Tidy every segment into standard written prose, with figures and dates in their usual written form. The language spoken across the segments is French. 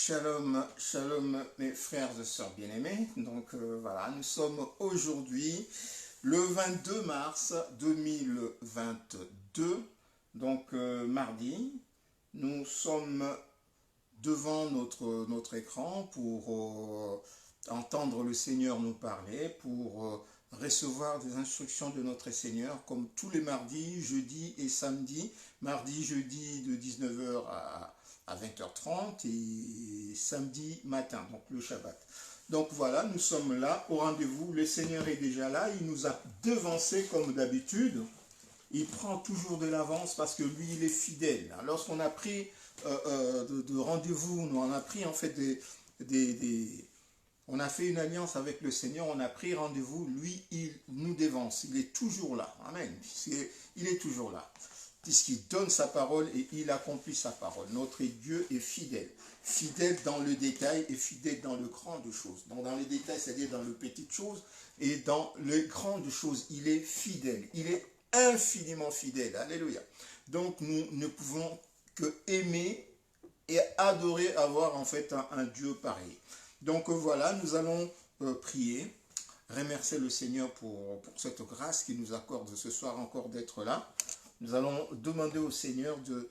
Shalom, shalom mes frères et sœurs bien-aimés. Donc voilà, nous sommes aujourd'hui le 22 mars 2022, donc mardi. Nous sommes devant notre écran pour entendre le Seigneur nous parler, pour recevoir des instructions de notre Seigneur, comme tous les mardis, jeudis et samedis. Mardi, jeudi de 19h à 20h30 et samedi matin, donc le Shabbat. Donc voilà, nous sommes là au rendez-vous. Le Seigneur est déjà là, il nous a devancés comme d'habitude. Il prend toujours de l'avance parce que lui, il est fidèle. Lorsqu'on a pris de rendez-vous, on a pris en fait on a fait une alliance avec le Seigneur, on a pris rendez-vous, lui, il nous dévance. Il est toujours là. Amen. Il est toujours là. Puisqu'il donne sa parole et il accomplit sa parole. Notre Dieu est fidèle. Fidèle dans le détail et fidèle dans le grand de choses. Donc dans les détails, c'est-à-dire dans les petites choses et dans les grandes choses, il est fidèle. Il est infiniment fidèle. Alléluia. Donc nous ne pouvons que aimer et adorer avoir en fait un Dieu pareil. Donc voilà, nous allons prier, remercier le Seigneur pour cette grâce qu'il nous accorde ce soir encore d'être là. Nous allons demander au Seigneur de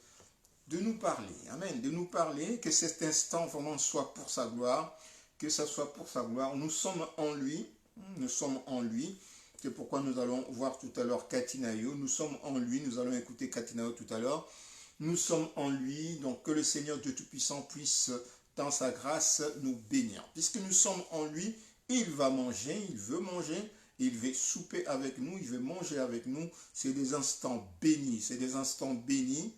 nous parler. Amen. De nous parler, que cet instant vraiment soit pour sa gloire, que ça soit pour sa gloire. Nous sommes en lui. Nous sommes en lui. C'est pourquoi nous allons voir tout à l'heure Katinayo. Nous sommes en lui. Nous allons écouter Katinayo tout à l'heure. Nous sommes en lui. Donc que le Seigneur Dieu Tout-Puissant puisse, dans sa grâce, nous bénir. Puisque nous sommes en lui, il va manger, il veut manger. Il veut souper avec nous, il veut manger avec nous. C'est des instants bénis, c'est des instants bénis.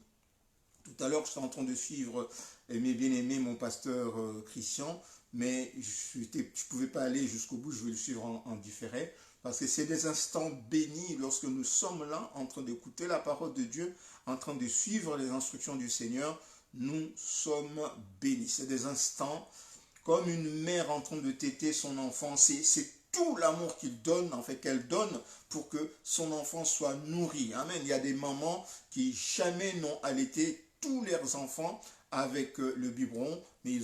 Tout à l'heure, j'étais en train de suivre mes bien-aimés, mon pasteur Christian, mais je ne pouvais pas aller jusqu'au bout, je vais le suivre en différé, parce que c'est des instants bénis lorsque nous sommes là, en train d'écouter la parole de Dieu, en train de suivre les instructions du Seigneur. Nous sommes bénis. C'est des instants comme une mère en train de téter son enfant. C'est tout l'amour qu'il donne, en fait, qu'elle donne pour que son enfant soit nourri. Amen. Il y a des mamans qui jamais n'ont allaité tous leurs enfants avec le biberon, mais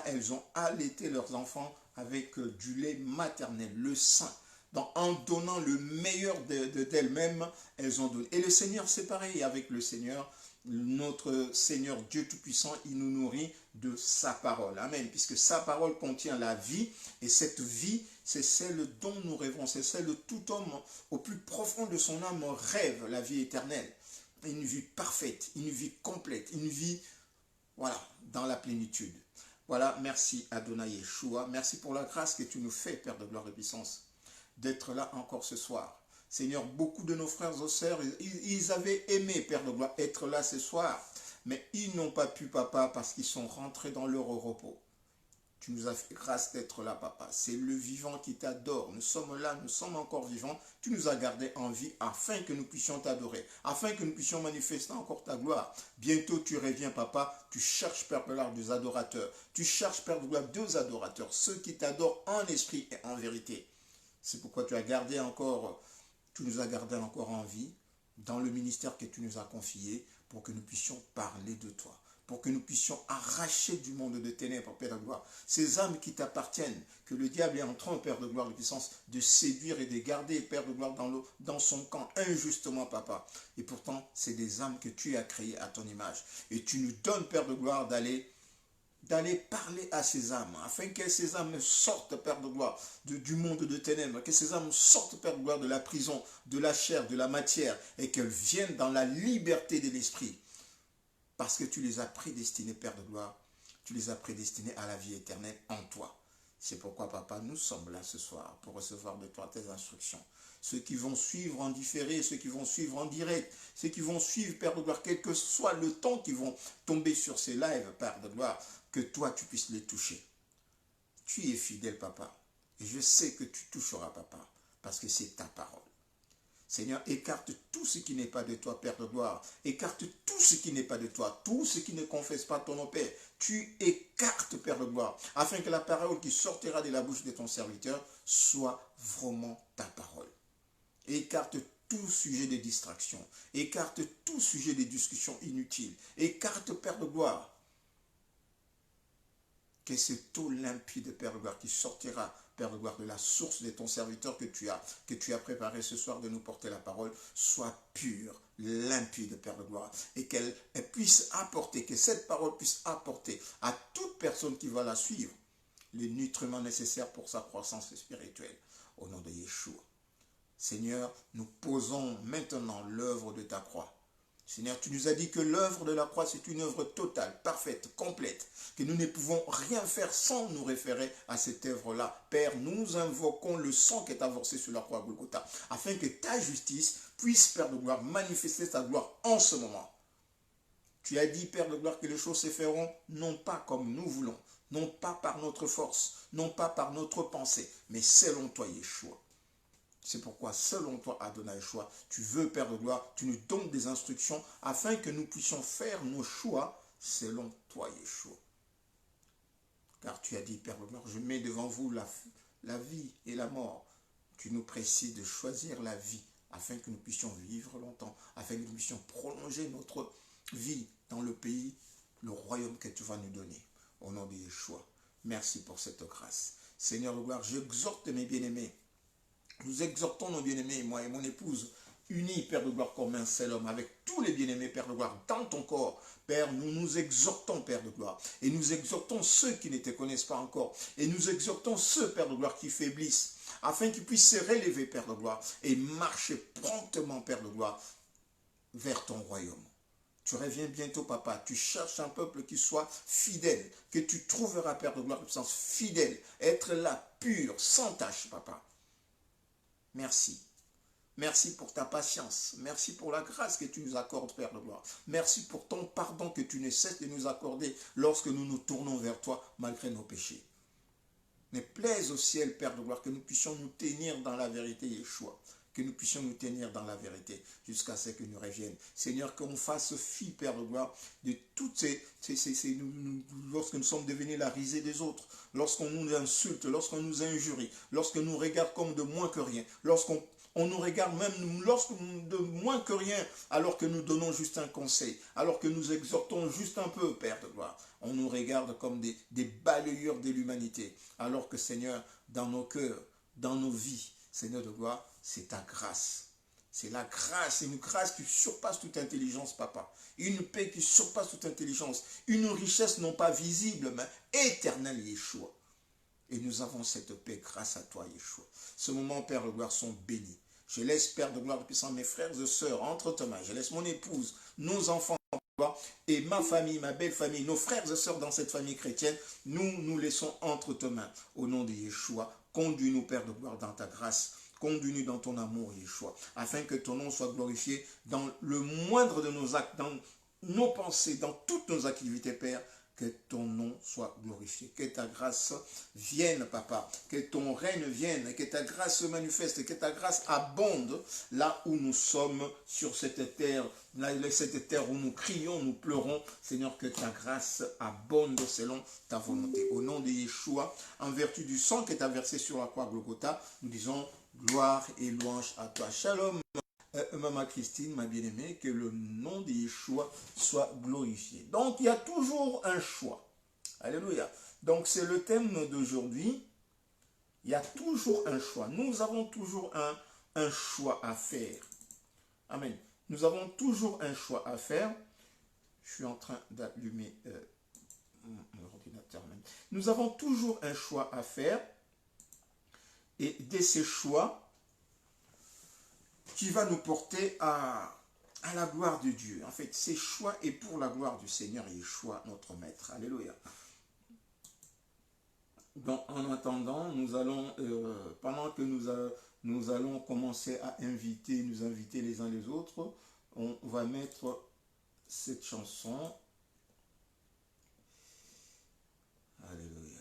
elles ont allaité leurs enfants avec du lait maternel, le sein. Donc, en donnant le meilleur d'elles-mêmes, elles ont donné. Et le Seigneur, c'est pareil avec le Seigneur. Notre Seigneur Dieu Tout-Puissant, il nous nourrit de sa parole. Amen. Puisque sa parole contient la vie, et cette vie, c'est celle dont nous rêvons. C'est celle de tout homme au plus profond de son âme rêve, la vie éternelle. Une vie parfaite, une vie complète, une vie, voilà, dans la plénitude. Voilà, merci Adonai Yeshua. Merci pour la grâce que tu nous fais, Père de gloire et puissance, d'être là encore ce soir. Seigneur, beaucoup de nos frères et sœurs, ils avaient aimé, Père de gloire, être là ce soir. Mais ils n'ont pas pu, Papa, parce qu'ils sont rentrés dans leur repos. Tu nous as fait grâce d'être là, Papa. C'est le vivant qui t'adore. Nous sommes là, nous sommes encore vivants. Tu nous as gardés en vie afin que nous puissions t'adorer, afin que nous puissions manifester encore ta gloire. Bientôt tu reviens, Papa. Tu cherches, Père de gloire, des adorateurs. Tu cherches, Père de gloire, deux adorateurs, ceux qui t'adorent en esprit et en vérité. C'est pourquoi tu nous as gardés encore en vie dans le ministère que tu nous as confié pour que nous puissions parler de toi, pour que nous puissions arracher du monde de ténèbres, Père de gloire, ces âmes qui t'appartiennent, que le diable est en train, Père de gloire, de puissance, de séduire et de garder, Père de gloire, dans son camp, injustement, Papa. Et pourtant, c'est des âmes que tu as créées à ton image. Et tu nous donnes, Père de gloire, d'aller parler à ces âmes, afin que ces âmes sortent, Père de gloire, du monde de ténèbres, que ces âmes sortent, Père de gloire, de la prison, de la chair, de la matière, et qu'elles viennent dans la liberté de l'esprit. Parce que tu les as prédestinés, Père de gloire, tu les as prédestinés à la vie éternelle en toi. C'est pourquoi, Papa, nous sommes là ce soir pour recevoir de toi tes instructions. Ceux qui vont suivre en différé, ceux qui vont suivre en direct, ceux qui vont suivre, Père de gloire, quel que soit le temps qu'ils vont tomber sur ces lives, Père de gloire, que toi, tu puisses les toucher. Tu es fidèle, Papa. Et je sais que tu toucheras, Papa, parce que c'est ta parole. Seigneur, écarte tout ce qui n'est pas de toi, Père de gloire. Écarte tout ce qui n'est pas de toi. Tout ce qui ne confesse pas ton nom, Père. Tu écartes, Père de gloire. Afin que la parole qui sortira de la bouche de ton serviteur soit vraiment ta parole. Écarte tout sujet de distraction. Écarte tout sujet de discussion inutile. Écarte, Père de gloire, que cette eau limpide, Père de gloire, qui sortira, Père de gloire, de la source de ton serviteur que tu as préparé ce soir de nous porter la parole, soit pure, limpide, Père de gloire, et qu'elle puisse apporter, que cette parole puisse apporter à toute personne qui va la suivre les nutriments nécessaires pour sa croissance spirituelle. Au nom de Yeshua. Seigneur, nous posons maintenant l'œuvre de ta croix. Seigneur, tu nous as dit que l'œuvre de la croix, c'est une œuvre totale, parfaite, complète, que nous ne pouvons rien faire sans nous référer à cette œuvre-là. Père, nous invoquons le sang qui est avancé sur la croix à Golgotha, afin que ta justice puisse, Père de gloire, manifester ta gloire en ce moment. Tu as dit, Père de gloire, que les choses se feront non pas comme nous voulons, non pas par notre force, non pas par notre pensée, mais selon toi, Yeshua. C'est pourquoi, selon toi, Adonai Yeshua, tu veux, Père de gloire, tu nous donnes des instructions afin que nous puissions faire nos choix selon toi, Yeshua. Car tu as dit, Père de gloire, je mets devant vous la vie et la mort. Tu nous précises de choisir la vie afin que nous puissions vivre longtemps, afin que nous puissions prolonger notre vie dans le pays, le royaume que tu vas nous donner. Au nom de Yeshua, merci pour cette grâce. Seigneur de gloire, j'exhorte mes bien-aimés. Nous exhortons nos bien-aimés, moi et mon épouse, unis, Père de gloire, comme un seul homme, avec tous les bien-aimés, Père de gloire, dans ton corps. Père, nous nous exhortons, Père de gloire, et nous exhortons ceux qui ne te connaissent pas encore, et nous exhortons ceux, Père de gloire, qui faiblissent, afin qu'ils puissent se relever, Père de gloire, et marcher promptement, Père de gloire, vers ton royaume. Tu reviens bientôt, papa. Tu cherches un peuple qui soit fidèle, que tu trouveras, Père de gloire, de puissance, fidèle, être là, pur, sans tache, papa. Merci. Merci pour ta patience. Merci pour la grâce que tu nous accordes, Père de gloire. Merci pour ton pardon que tu ne cesses de nous accorder lorsque nous nous tournons vers toi, malgré nos péchés. Mais plaise au ciel, Père de gloire, que nous puissions nous tenir dans la vérité, Yeshua. Que nous puissions nous tenir dans la vérité jusqu'à ce que nous reviennent. Seigneur, qu'on fasse fi, Père de gloire, de toutes lorsque nous sommes devenus la risée des autres, lorsqu'on nous insulte, lorsqu'on nous injurie, lorsqu'on nous regarde comme de moins que rien, lorsqu'on nous regarde même de moins que rien, alors que nous donnons juste un conseil, alors que nous exhortons juste un peu, Père de gloire. On nous regarde comme des balayeurs de l'humanité, alors que, Seigneur, dans nos cœurs, dans nos vies, Seigneur de gloire, c'est ta grâce. C'est la grâce, une grâce qui surpasse toute intelligence, papa. Une paix qui surpasse toute intelligence. Une richesse non pas visible, mais éternelle, Yeshua. Et nous avons cette paix grâce à toi, Yeshua. Ce moment, Père de gloire, sont bénis. Je laisse, Père de gloire, puissant, mes frères et sœurs entre tes mains. Je laisse mon épouse, nos enfants, et ma famille, ma belle famille, nos frères et sœurs dans cette famille chrétienne, nous laissons entre tes mains. Au nom de Yeshua, conduis-nous, Père de gloire, dans ta grâce. Conduis-nous dans ton amour, Yeshua, afin que ton nom soit glorifié dans le moindre de nos actes, dans nos pensées, dans toutes nos activités, Père. Que ton nom soit glorifié. Que ta grâce vienne, papa. Que ton règne vienne. Que ta grâce se manifeste. Que ta grâce abonde là où nous sommes sur cette terre. Cette terre où nous crions, nous pleurons. Seigneur, que ta grâce abonde selon ta volonté. Au nom de Yeshua, en vertu du sang qui est versé sur la croix Golgotha, nous disons gloire et louange à toi. Shalom. Maman Christine, ma bien-aimée, que le nom de Yeshua soit glorifié. Donc, il y a toujours un choix. Alléluia. Donc, c'est le thème d'aujourd'hui. Il y a toujours un choix. Nous avons toujours un choix à faire. Amen. Nous avons toujours un choix à faire. Je suis en train d'allumer mon ordinateur. Nous avons toujours un choix à faire. Et de ces choix, qui va nous porter à la gloire de Dieu. En fait, ces choix est pour la gloire du Seigneur Yeshua, notre Maître. Alléluia. Donc, en attendant, nous allons, pendant que nous allons commencer à nous inviter les uns les autres, on va mettre cette chanson. Alléluia.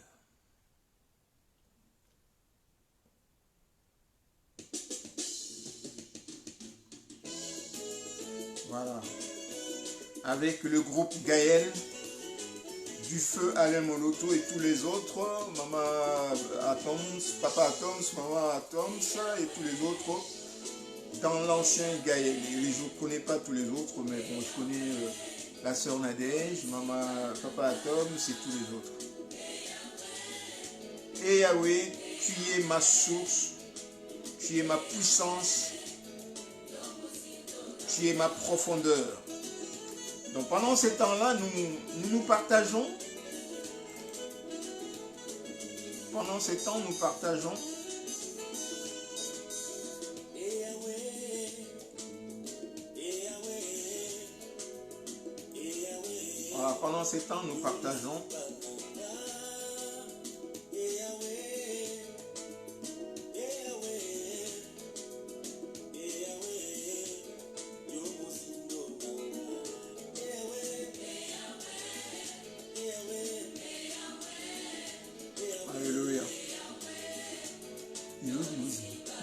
Voilà. Avec le groupe Gaël, du feu Alain Moloto et tous les autres, Maman Atoms, Papa Atoms, Maman Atoms et tous les autres, dans l'ancien Gaël. Je ne connais pas tous les autres, mais bon, je connais la sœur Nadège, Maman, Papa Atoms et tous les autres. Et Yahweh, tu es ma source, tu es ma puissance, tu es ma profondeur. Donc pendant ces temps-là, nous partageons. Pendant ces temps, nous partageons. Voilà, pendant ces temps, nous partageons. Alléluia.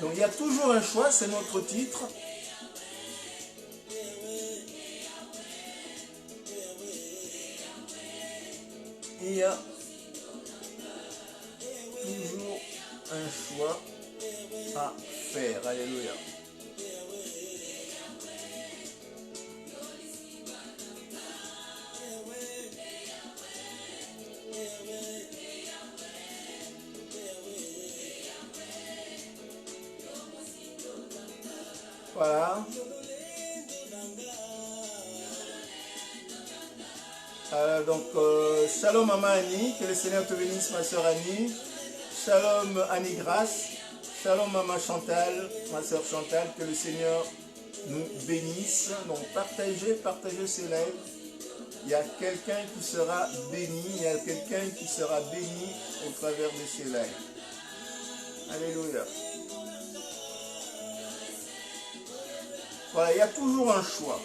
Donc il y a toujours un choix, c'est notre titre. Il y a toujours un choix à faire. Alléluia. Voilà. Donc, shalom Maman Annie, que le Seigneur te bénisse ma soeur Annie. Shalom Annie Grace. Shalom Maman Chantal, ma soeur Chantal, que le Seigneur nous bénisse. Donc partagez ces lives. Il y a quelqu'un qui sera béni, il y a quelqu'un qui sera béni au travers de ces lives. Alléluia. Voilà, il y a toujours un choix.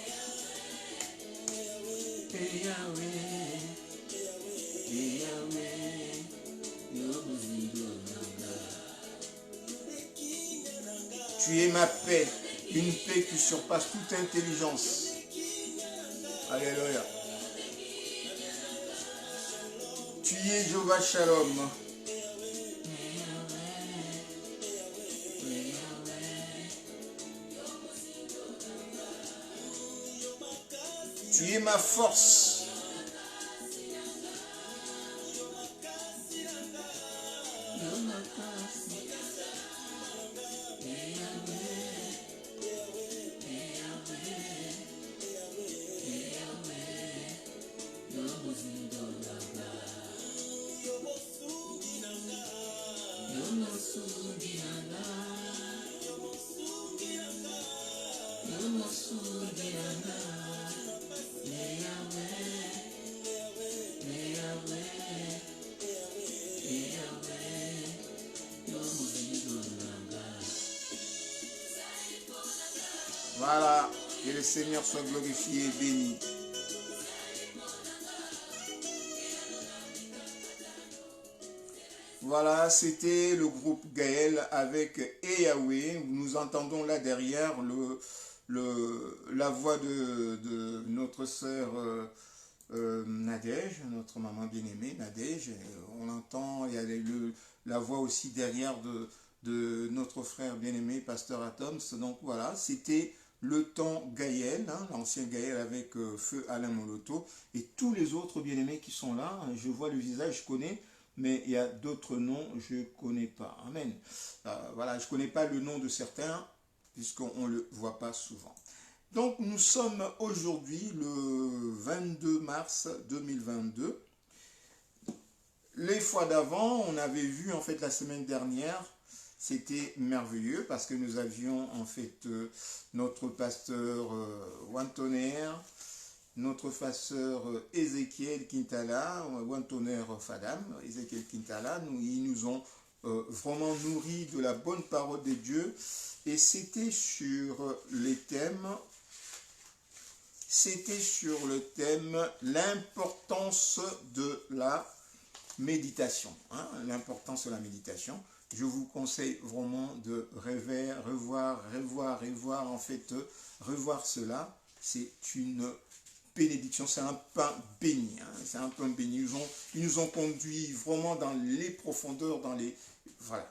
Tu es ma paix, une paix qui surpasse toute intelligence. Alléluia. Tu es Jéhovah Shalom. Tu es ma force. Voilà, que le Seigneur soit glorifié et béni. Voilà, c'était le groupe Gaël avec Yahweh. Nous entendons là derrière la voix de notre sœur Nadège, notre maman bien-aimée Nadège. On entend, il y a la voix aussi derrière de notre frère bien-aimé, pasteur Atoms. Donc voilà, c'était le temps Gaël, hein, l'ancien Gaël avec Feu Alain Moloto, et tous les autres bien-aimés qui sont là. Je vois le visage, je connais, mais il y a d'autres noms, je ne connais pas. Amen. Voilà, je ne connais pas le nom de certains, puisqu'on ne le voit pas souvent. Donc nous sommes aujourd'hui le 22 mars 2022. Les fois d'avant, on avait vu en fait la semaine dernière, c'était merveilleux parce que nous avions en fait notre pasteur Wantoner, notre pasteur Ézéchiel Quintala, Wantoner Fadam, Ézéchiel Quintala, ils nous ont vraiment nourris de la bonne parole de Dieu, et c'était sur les thèmes. C'était sur le thème l'importance de la méditation. Hein, l'importance de la méditation. Je vous conseille vraiment de revoir en fait, revoir cela. C'est une bénédiction, c'est un pain béni. Hein, c'est un pain béni. Ils nous ont conduits vraiment dans les profondeurs, dans les... Voilà.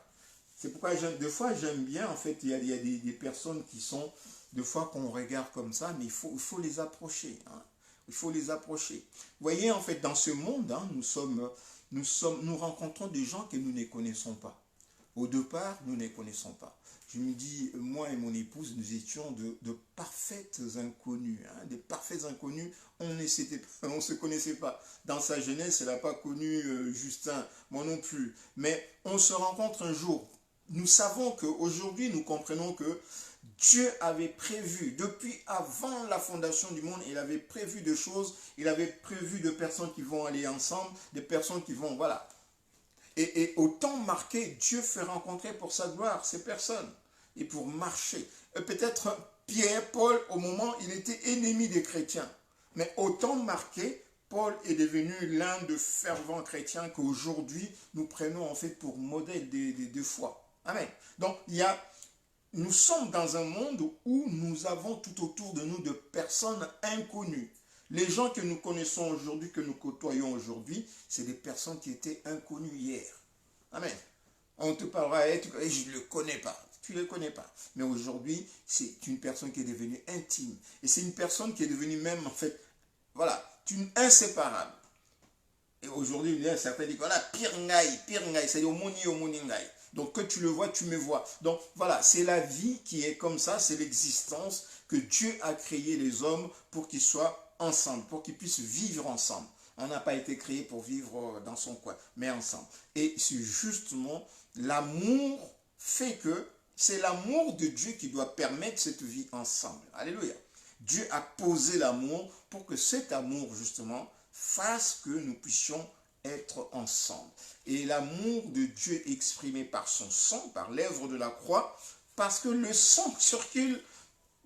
C'est pourquoi des fois j'aime bien, en fait, il y a des personnes qui sont... Des fois qu'on regarde comme ça, mais il faut les approcher. Hein. Il faut les approcher. Vous voyez, en fait, dans ce monde, hein, nous rencontrons des gens que nous ne connaissons pas. Au départ, nous ne les connaissons pas. Je me dis, moi et mon épouse, nous étions de parfaites inconnus. Hein, des parfaits inconnus, on ne se connaissait pas. Dans sa jeunesse, elle n'a pas connu Justin, moi non plus. Mais on se rencontre un jour. Nous savons qu'aujourd'hui, nous comprenons que Dieu avait prévu, depuis avant la fondation du monde, il avait prévu de choses, il avait prévu de personnes qui vont aller ensemble, des personnes qui vont, voilà. Et au temps marqué, Dieu fait rencontrer pour sa gloire ces personnes et pour marcher. Peut-être Pierre, Paul, au moment, il était ennemi des chrétiens. Mais au temps marqué, Paul est devenu l'un de fervents chrétiens qu'aujourd'hui, nous prenons en fait pour modèle de foi. Amen. Donc, nous sommes dans un monde où nous avons tout autour de nous de personnes inconnues. Les gens que nous connaissons aujourd'hui, que nous côtoyons aujourd'hui, c'est des personnes qui étaient inconnues hier. Amen. On te parlera, je ne le connais pas. Tu ne le connais pas. Mais aujourd'hui, c'est une personne qui est devenue intime. Et c'est une personne qui est devenue même, en fait, voilà, une inséparable. Et aujourd'hui, il y a certains qui disent, voilà, pire ngaï, c'est omoni ngaï. Donc que tu le vois, tu me vois. Donc voilà, c'est la vie qui est comme ça, c'est l'existence que Dieu a créé les hommes pour qu'ils soient ensemble, pour qu'ils puissent vivre ensemble. On n'a pas été créé pour vivre dans son coin, mais ensemble. Et c'est justement l'amour fait que c'est l'amour de Dieu qui doit permettre cette vie ensemble. Alléluia. Dieu a posé l'amour pour que cet amour justement fasse que nous puissions être ensemble. Et l'amour de Dieu exprimé par son sang, par l'œuvre de la croix, parce que le sang circule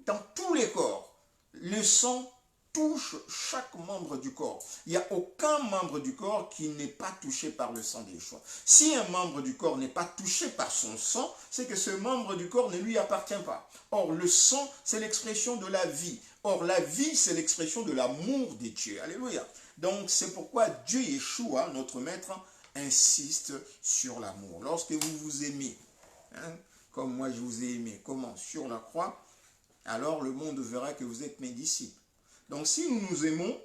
dans tous les corps. Le sang touche chaque membre du corps. Il n'y a aucun membre du corps qui n'est pas touché par le sang d'Yeshua. Si un membre du corps n'est pas touché par son sang, c'est que ce membre du corps ne lui appartient pas. Or, le sang, c'est l'expression de la vie. Or, la vie, c'est l'expression de l'amour de Dieu. Alléluia. Donc, c'est pourquoi Dieu Yeshua, notre maître, insiste sur l'amour. Lorsque vous vous aimez, hein, comme moi je vous ai aimé, comment? Sur la croix, alors le monde verra que vous êtes mes disciples. Donc si nous nous aimons,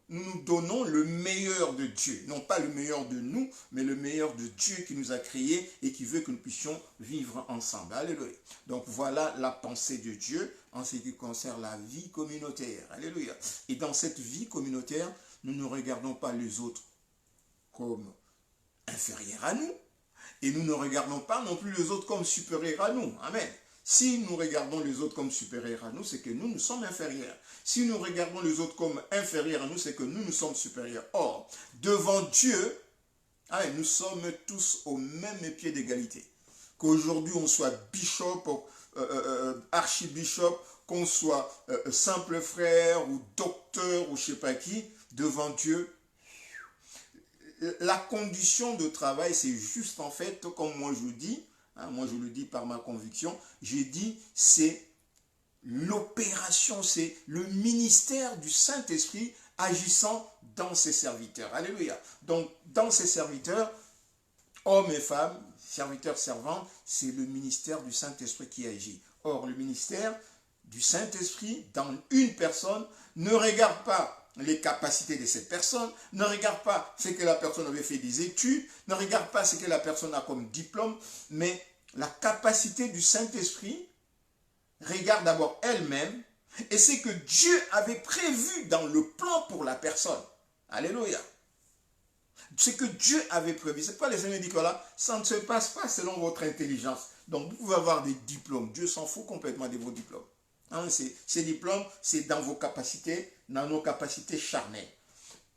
nous nous donnons le meilleur de Dieu. Non pas le meilleur de nous, mais le meilleur de Dieu qui nous a créés et qui veut que nous puissions vivre ensemble. Alléluia. Donc voilà la pensée de Dieu en ce qui concerne la vie communautaire. Alléluia. Et dans cette vie communautaire, nous ne regardons pas les autres comme inférieurs à nous. Et nous ne regardons pas non plus les autres comme supérieurs à nous. Amen. Si nous regardons les autres comme supérieurs à nous, c'est que nous sommes inférieurs. Si nous regardons les autres comme inférieurs à nous, c'est que nous sommes supérieurs. Or, devant Dieu, nous sommes tous au même pied d'égalité. Qu'aujourd'hui on soit bishop, archibishop, qu'on soit simple frère ou docteur ou je ne sais pas qui, devant Dieu, la condition de travail, c'est juste en fait, comme moi je dis, moi je le dis par ma conviction, j'ai dit c'est l'opération, c'est le ministère du Saint-Esprit agissant dans ses serviteurs. Alléluia. Donc dans ses serviteurs, hommes et femmes, serviteurs, servantes, c'est le ministère du Saint-Esprit qui agit. Or le ministère du Saint-Esprit dans une personne ne regarde pas les capacités de cette personne, ne regarde pas ce que la personne avait fait des études, ne regarde pas ce que la personne a comme diplôme, mais la capacité du Saint-Esprit regarde d'abord elle-même et c'est que Dieu avait prévu dans le plan pour la personne. Alléluia. C'est que Dieu avait prévu. C'est pas les Seigneurs disent que là, ça ne se passe pas selon votre intelligence. Donc vous pouvez avoir des diplômes. Dieu s'en fout complètement de vos diplômes. Ces diplômes, c'est dans vos capacités, dans nos capacités charnelles.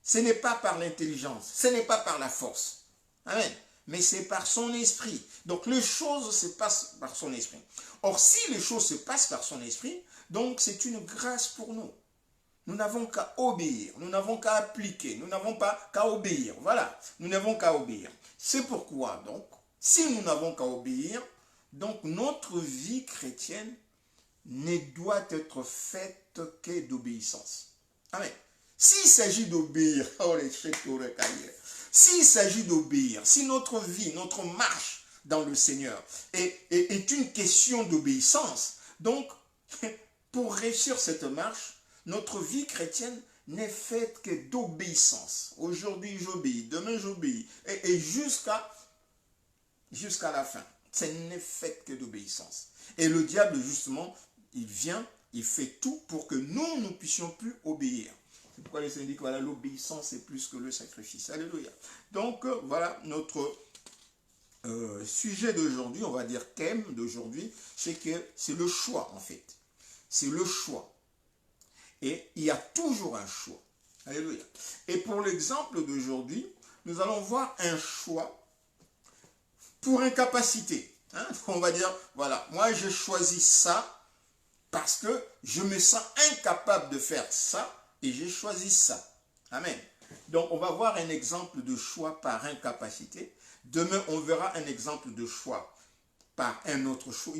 Ce n'est pas par l'intelligence, ce n'est pas par la force. Amen. Mais c'est par son esprit. Donc les choses se passent par son esprit. Or, si les choses se passent par son esprit, donc c'est une grâce pour nous. Nous n'avons qu'à obéir, nous n'avons qu'à appliquer, nous n'avons pas qu'à obéir. Voilà, nous n'avons qu'à obéir. C'est pourquoi, donc, si nous n'avons qu'à obéir, donc notre vie chrétienne ne doit être faite que d'obéissance. Amen. S'il s'agit d'obéir, s'il s'agit d'obéir, si notre vie, notre marche dans le Seigneur est une question d'obéissance, donc pour réussir cette marche, notre vie chrétienne n'est faite que d'obéissance. Aujourd'hui, j'obéis, demain, j'obéis. Et jusqu'à la fin. Ce n'est fait que d'obéissance. Et le diable, justement, il vient, il fait tout pour que nous ne puissions plus obéir. C'est pourquoi le Seigneur dit que voilà, l'obéissance est plus que le sacrifice. Alléluia. Donc, voilà notre sujet d'aujourd'hui, on va dire thème d'aujourd'hui, c'est que c'est le choix, en fait. C'est le choix. Et il y a toujours un choix. Alléluia. Et pour l'exemple d'aujourd'hui, nous allons voir un choix pour incapacité. Hein? On va dire, voilà, moi j'ai choisi ça parce que je me sens incapable de faire ça et j'ai choisi ça. Amen. Donc on va voir un exemple de choix par incapacité. Demain on verra un exemple de choix par un autre choix,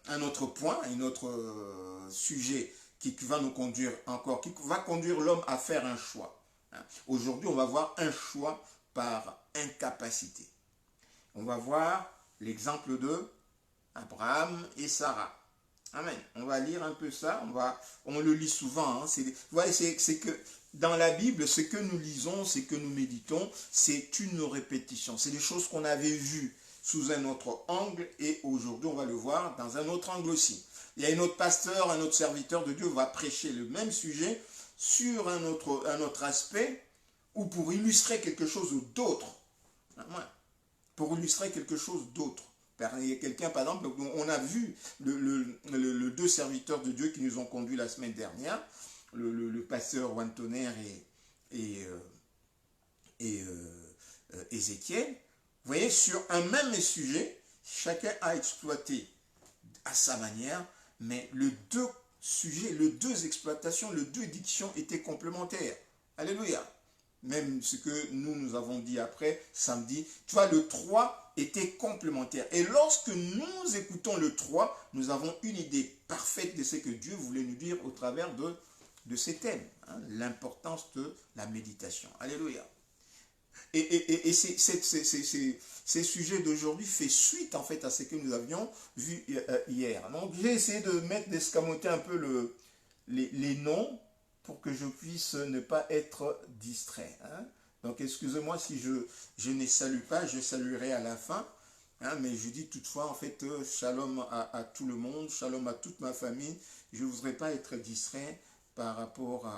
un autre point, un autre sujet qui va nous conduire encore, qui va conduire l'homme à faire un choix. Hein? Aujourd'hui on va voir un choix par incapacité. On va voir l'exemple de Abraham et Sarah. Amen. On va lire un peu ça. On le lit souvent. Hein. C'est que dans la Bible, ce que nous lisons, ce que nous méditons, c'est une répétition. C'est des choses qu'on avait vues sous un autre angle et aujourd'hui, on va le voir dans un autre angle aussi. Il y a un autre pasteur, un autre serviteur de Dieu va prêcher le même sujet sur un autre aspect ou pour illustrer quelque chose d'autre. Amen. Pour illustrer quelque chose d'autre. Il y a quelqu'un, par exemple, on a vu le deux serviteurs de Dieu qui nous ont conduits la semaine dernière, le pasteur Wantoner et Ézéchiel. Vous voyez, sur un même sujet, chacun a exploité à sa manière, mais les deux sujets, les deux exploitations, les deux dictions étaient complémentaires. Alléluia. Même ce que nous avons dit après, samedi, tu vois, le 3 était complémentaire. Et lorsque nous écoutons le 3, nous avons une idée parfaite de ce que Dieu voulait nous dire au travers de ces thèmes. Hein, l'importance de la méditation. Alléluia. Et ces sujets d'aujourd'hui fait suite en fait à ce que nous avions vu hier. Donc j'ai essayé d'escamoter un peu les noms pour que je puisse ne pas être distrait. Hein. Donc excusez-moi si je ne salue pas, je saluerai à la fin. Hein, mais je dis toutefois, en fait, shalom à tout le monde, shalom à toute ma famille. Je ne voudrais pas être distrait par rapport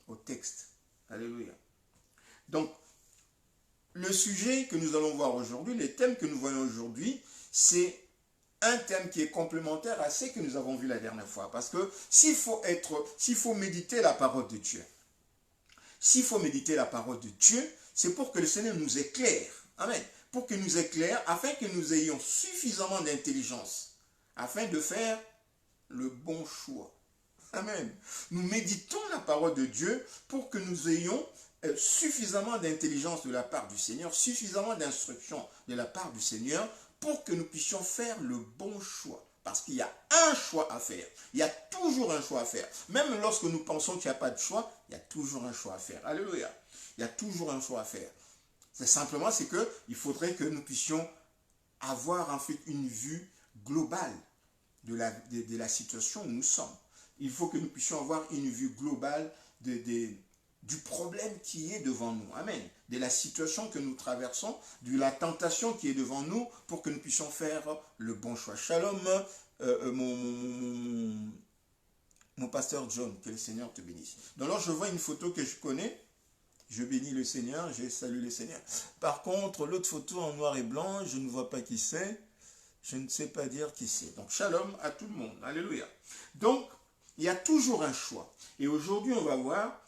au texte. Alléluia. Donc, le sujet que nous allons voir aujourd'hui, les thèmes que nous voyons aujourd'hui, c'est un thème qui est complémentaire à ce que nous avons vu la dernière fois. Parce que s'il faut méditer la parole de Dieu, c'est pour que le Seigneur nous éclaire. Amen. Pour qu'il nous éclaire, afin que nous ayons suffisamment d'intelligence, afin de faire le bon choix. Amen. Nous méditons la parole de Dieu pour que nous ayons suffisamment d'intelligence de la part du Seigneur, suffisamment d'instruction de la part du Seigneur, pour que nous puissions faire le bon choix. Parce qu'il y a un choix à faire. Il y a toujours un choix à faire. Même lorsque nous pensons qu'il n'y a pas de choix, il y a toujours un choix à faire. Alléluia. Il y a toujours un choix à faire. C'est simplement, c'est qu'il faudrait que nous puissions avoir en fait une vue globale de la situation où nous sommes. Il faut que nous puissions avoir une vue globale du problème qui est devant nous. Amen. De la situation que nous traversons, de la tentation qui est devant nous, pour que nous puissions faire le bon choix. Shalom, mon pasteur John, que le Seigneur te bénisse. Donc là, je vois une photo que je connais. Je bénis le Seigneur, je salue le Seigneur. Par contre, l'autre photo en noir et blanc, je ne vois pas qui c'est. Je ne sais pas dire qui c'est. Donc, shalom à tout le monde. Alléluia. Donc, il y a toujours un choix. Et aujourd'hui, on va voir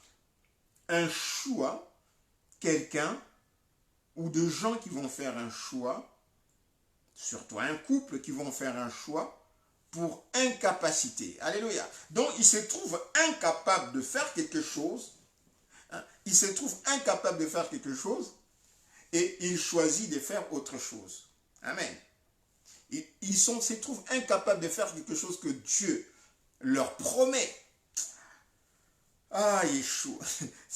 un choix, quelqu'un ou de gens qui vont faire un choix, surtout un couple qui vont faire un choix pour incapacité. Alléluia. Donc, il se trouve incapable de faire quelque chose. Hein, il se trouve incapable de faire quelque chose et il choisit de faire autre chose. Amen. Ils se trouvent incapables de faire quelque chose que Dieu leur promet. Ah, Yeshua.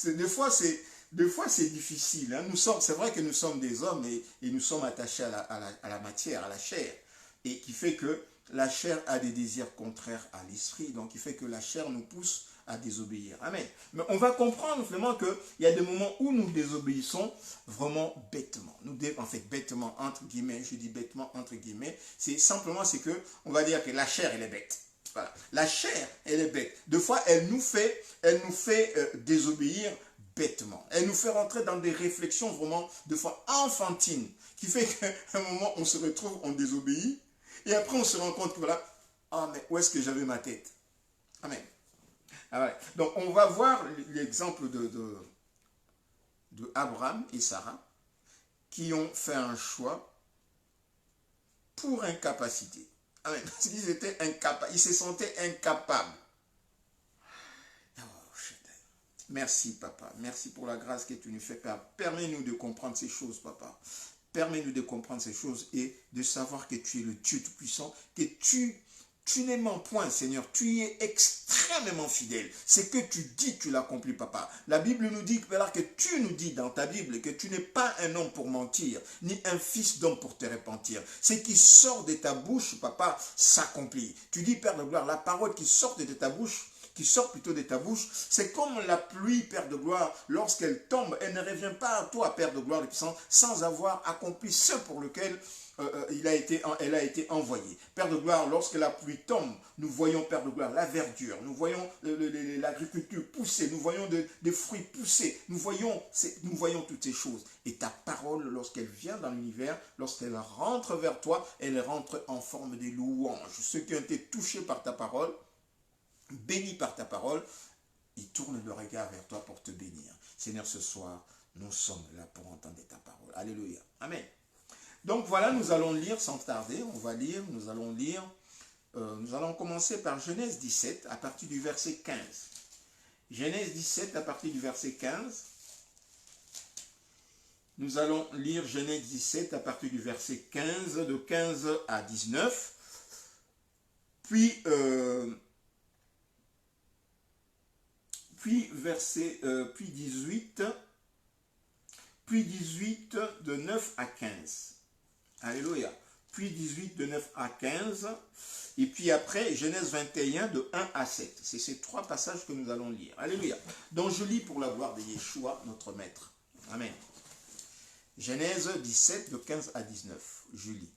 Des fois, c'est difficile. Hein. C'est vrai que nous sommes des hommes et nous sommes attachés à la matière, à la chair. Et qui fait que la chair a des désirs contraires à l'esprit. Donc, qui fait que la chair nous pousse à désobéir. Amen. Mais on va comprendre vraiment qu'il y a des moments où nous désobéissons vraiment bêtement. En fait, bêtement, entre guillemets, je dis bêtement, entre guillemets, c'est simplement que, on va dire que la chair, elle est bête. Voilà. La chair, elle est bête. Des fois, elle nous fait désobéir bêtement. Elle nous fait rentrer dans des réflexions vraiment, des fois, enfantines, qui fait qu'à un moment, on se retrouve, on désobéit, et après, on se rend compte que voilà, ah, mais où est-ce que j'avais ma tête? Amen. Ah ouais. Donc, on va voir l'exemple de Abraham et Sarah, qui ont fait un choix pour incapacité. Amen. Ils étaient incapables, ils se sentaient incapables. Merci, papa. Merci pour la grâce que tu nous fais, Père. Permets-nous de comprendre ces choses, papa. Permets-nous de comprendre ces choses et de savoir que tu es le Dieu Tout-Puissant, que tu n'aimes point, Seigneur. Tu y es extrêmement fidèle. Ce que tu dis, tu l'accomplis, papa. La Bible nous dit, Père, que tu nous dis dans ta Bible que tu n'es pas un homme pour mentir, ni un fils d'homme pour te repentir. Ce qui sort de ta bouche, papa, s'accomplit. Tu dis, Père de gloire, la parole qui sort de ta bouche, c'est comme la pluie, Père de gloire, lorsqu'elle tombe, elle ne revient pas à toi, Père de gloire, sans avoir accompli ce pour lequel elle a été envoyée. Père de gloire, lorsque la pluie tombe, nous voyons, Père de gloire, la verdure, nous voyons l'agriculture pousser, nous voyons des fruits pousser, nous voyons toutes ces choses. Et ta parole, lorsqu'elle vient dans l'univers, lorsqu'elle rentre vers toi, elle rentre en forme de louange. Ceux qui ont été touchés par ta parole, bénis par ta parole, ils tournent le regard vers toi pour te bénir. Seigneur, ce soir, nous sommes là pour entendre ta parole. Alléluia. Amen. Donc voilà, nous allons lire sans tarder. Nous allons commencer par Genèse 17 à partir du verset 15. Genèse 17 à partir du verset 15. Nous allons lire Genèse 17 à partir du verset 15, de 15 à 19. Puis 18 de 9 à 15. Alléluia. Puis 18 de 9 à 15. Et puis après, Genèse 21 de 1 à 7. C'est ces trois passages que nous allons lire. Alléluia. Donc je lis pour la gloire de Yeshua, notre maître. Amen. Genèse 17 de 15 à 19. Je lis.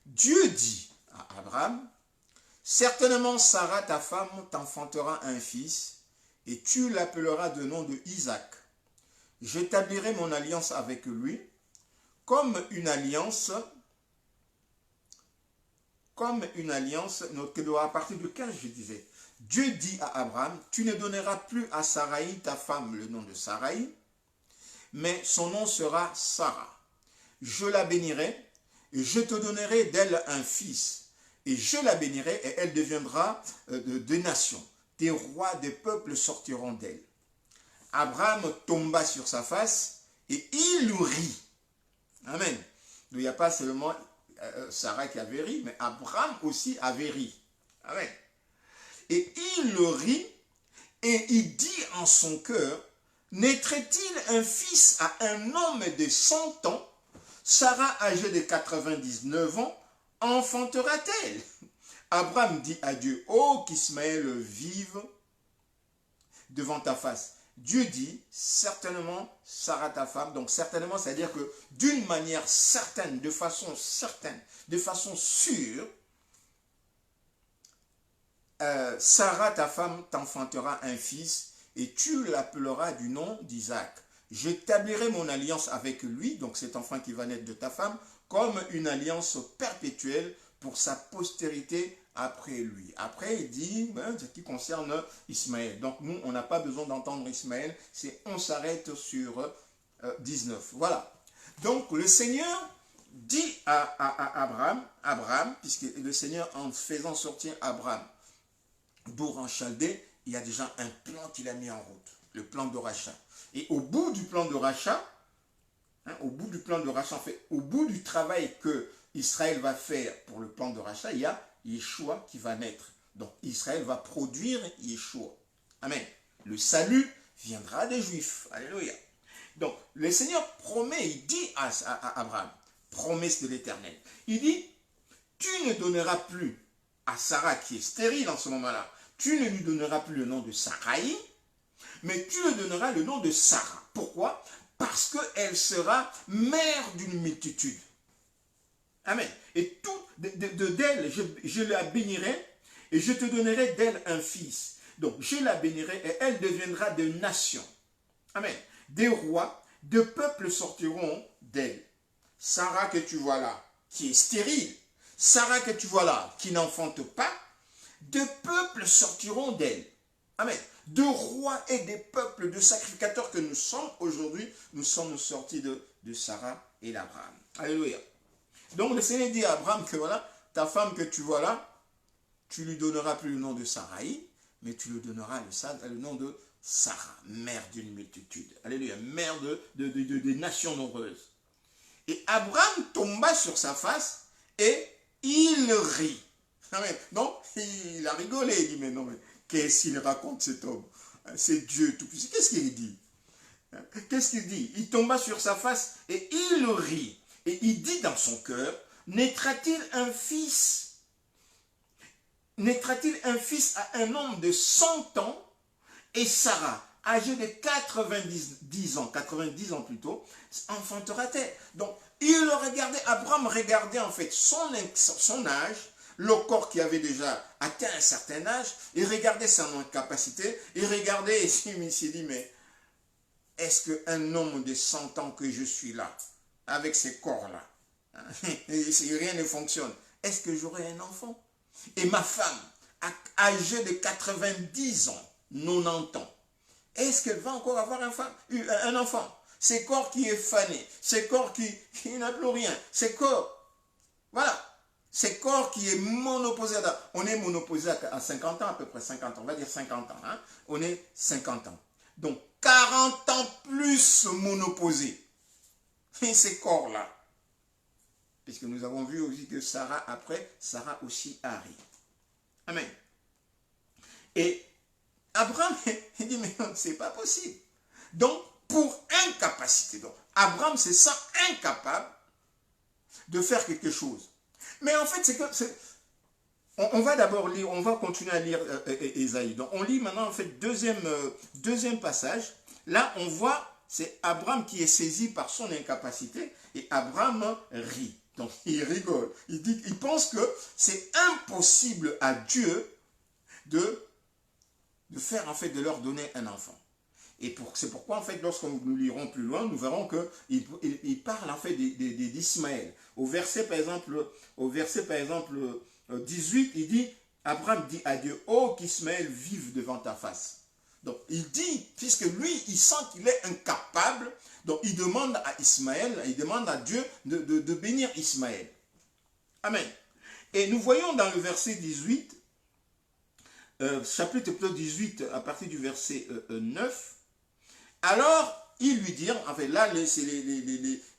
Dieu dit à Abraham, « Certainement Sarah, ta femme, t'enfantera un fils, et tu l'appelleras de nom de Isaac. J'établirai mon alliance avec lui, comme une alliance, à partir de 15, je disais. Dieu dit à Abraham, tu ne donneras plus à Saraï, ta femme, le nom de Saraï, mais son nom sera Sarah. Je la bénirai, et je te donnerai d'elle un fils, et je la bénirai, et elle deviendra de nations. Des rois des peuples sortiront d'elle. Abraham tomba sur sa face et il rit. Amen. Donc, il n'y a pas seulement Sarah qui avait ri, mais Abraham aussi avait ri. Amen. Et il rit et il dit en son cœur, naîtrait-il un fils à un homme de 100 ans, Sarah âgée de 99 ans, enfantera-t-elle? Abraham dit à Dieu, ô qu'Ismaël vive devant ta face. Dieu dit, certainement, Sarah ta femme, donc certainement, c'est-à-dire que d'une manière certaine, de façon sûre, Sarah ta femme t'enfantera un fils et tu l'appelleras du nom d'Isaac. J'établirai mon alliance avec lui, donc cet enfant qui va naître de ta femme, comme une alliance perpétuelle pour sa postérité après lui. Après, il dit, ce qui concerne Ismaël. Donc, nous, on n'a pas besoin d'entendre Ismaël, on s'arrête sur 19. Voilà. Donc, le Seigneur dit à Abraham, puisque le Seigneur, en faisant sortir Abraham d'Ur en Chaldée, il y a déjà un plan qu'il a mis en route, le plan de rachat. Et au bout du plan de rachat, au bout du travail que Israël va faire pour le plan de rachat, il y a Yeshua qui va naître. Donc Israël va produire Yeshua. Amen. Le salut viendra des Juifs. Alléluia. Donc le Seigneur promet, il dit à Abraham, promesse de l'Éternel, il dit, tu ne donneras plus à Sarah qui est stérile en ce moment-là, tu ne lui donneras plus le nom de Sarai, mais tu lui donneras le nom de Sarah. Pourquoi? Parce qu'elle sera mère d'une multitude. Amen. Et tout d'elle, je la bénirai et je te donnerai d'elle un fils. Donc, je la bénirai et elle deviendra de nations. Amen. Des rois, de peuples sortiront d'elle. Sarah que tu vois là, qui est stérile. Sarah que tu vois là, qui n'enfante pas. De peuples sortiront d'elle. Amen. De rois et des peuples, de sacrificateurs que nous sommes aujourd'hui, nous sommes sortis de Sarah et d'Abraham. Alléluia. Donc le Seigneur dit à Abraham que voilà, ta femme que tu vois là, tu lui donneras plus le nom de Sarai, mais tu lui donneras le nom de Sarah, mère d'une multitude. Alléluia, mère des nations nombreuses. Et Abraham tomba sur sa face et il rit. Amen. Non, il a rigolé, il dit, mais non, mais qu'est-ce qu'il raconte cet homme? C'est Dieu tout-puissant. Qu'est-ce qu'il dit? Qu'est-ce qu'il dit? Il tomba sur sa face et il rit. Et il dit dans son cœur, naîtra-t-il un fils? Naîtra-t-il un fils à un homme de 100 ans? Et Sarah, âgée de 90 ans plutôt, enfantera-t-elle? Donc, il regardait, Abraham regardait en fait son âge, le corps qui avait déjà atteint un certain âge, il regardait son incapacité, il regardait et il s'est dit, mais est-ce qu'un homme de 100 ans que je suis là, avec ces corps-là, rien ne fonctionne, est-ce que j'aurai un enfant? Et ma femme, âgée de 90 ans, 90 ans, est-ce qu'elle va encore avoir un enfant? Ces corps qui est fané, ces corps qui n'a plus rien, ces corps, voilà, ces corps qui est monoposé, on est monoposé à 50 ans, à peu près 50 ans, on va dire 50 ans, hein? On est 50 ans. Donc 40 ans plus monoposé. Et ces corps-là, puisque nous avons vu aussi que Sarah, après, Sarah aussi a ri. Amen. Et Abraham, il dit, mais non, c'est pas possible. Donc, pour incapacité, donc, Abraham se sent incapable de faire quelque chose. Mais en fait, c'est que, on va d'abord lire, on va continuer à lire Ésaïe. Donc, on lit maintenant, en fait, deuxième passage. Là, on voit, c'est Abraham qui est saisi par son incapacité et Abraham rit. Donc, il rigole. Il pense que c'est impossible à Dieu de faire, en fait, de leur donner un enfant. Et c'est pourquoi, en fait, lorsque nous lirons plus loin, nous verrons qu'il parle, en fait, d'Ismaël. Au verset, par exemple, 18, il dit, Abraham dit à Dieu, oh, qu'Ismaël vive devant ta face. Donc, il dit, puisque lui, il sent qu'il est incapable, donc il demande à Ismaël, il demande à Dieu de bénir Ismaël. Amen. Et nous voyons dans le verset 18, chapitre 18, à partir du verset 9, alors ils lui dirent, en fait, là, c'est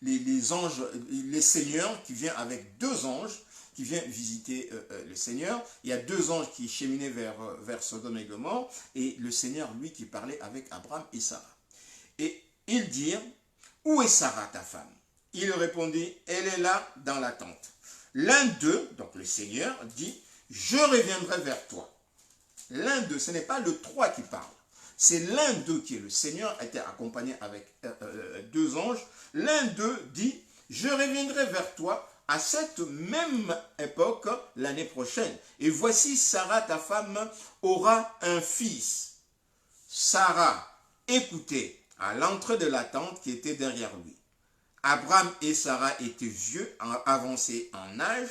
les anges, les seigneurs qui viennent avec 2 anges, qui vient visiter le Seigneur. Il y a 2 anges qui cheminaient vers Sodome et Gomorrhe, et le Seigneur, lui, qui parlait avec Abraham et Sarah. Et ils dirent, où est Sarah, ta femme? Il répondit, elle est là dans la tente. L'un d'eux, donc le Seigneur, dit, je reviendrai vers toi. L'un d'eux, ce n'est pas le 3 qui parle. C'est l'un d'eux qui est le Seigneur, était accompagné avec 2 anges. L'un d'eux dit, je reviendrai vers toi à cette même époque l'année prochaine. Et voici Sarah, ta femme, aura un fils. Sarah écoutait à l'entrée de la tente qui était derrière lui. Abraham et Sarah étaient vieux, avancés en âge,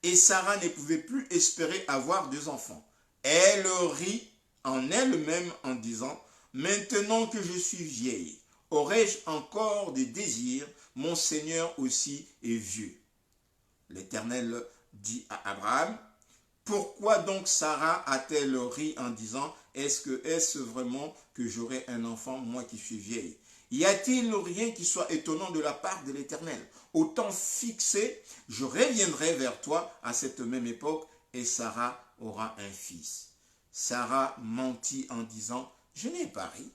et Sarah ne pouvait plus espérer avoir 2 enfants. Elle rit en elle-même en disant, maintenant que je suis vieille, aurais-je encore des désirs? Mon Seigneur aussi est vieux. L'Éternel dit à Abraham, pourquoi donc Sarah a-t-elle ri en disant, est-ce vraiment que j'aurai un enfant, moi qui suis vieille? Y a-t-il rien qui soit étonnant de la part de l'Éternel? Au temps fixé, je reviendrai vers toi à cette même époque et Sarah aura un fils. Sarah mentit en disant, je n'ai pas ri.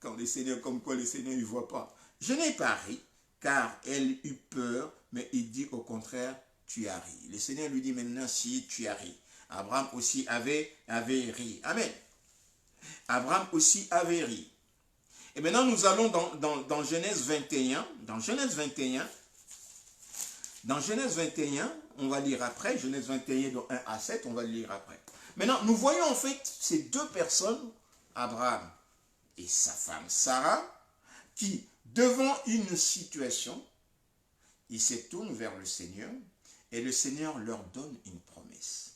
Quand les seigneurs, comme quoi les seigneurs ne voient pas. Je n'ai pas ri, car elle eut peur, mais il dit au contraire, tu as ri. Le Seigneur lui dit maintenant, si tu as ri. Abraham aussi avait ri. Amen. Abraham aussi avait ri. Et maintenant, nous allons dans Genèse 21. Dans Genèse 21, on va lire après. Genèse 21, de 1 à 7, on va le lire après. Maintenant, nous voyons en fait ces deux personnes, Abraham et sa femme Sarah, qui, devant une situation, ils se tournent vers le Seigneur et le Seigneur leur donne une promesse.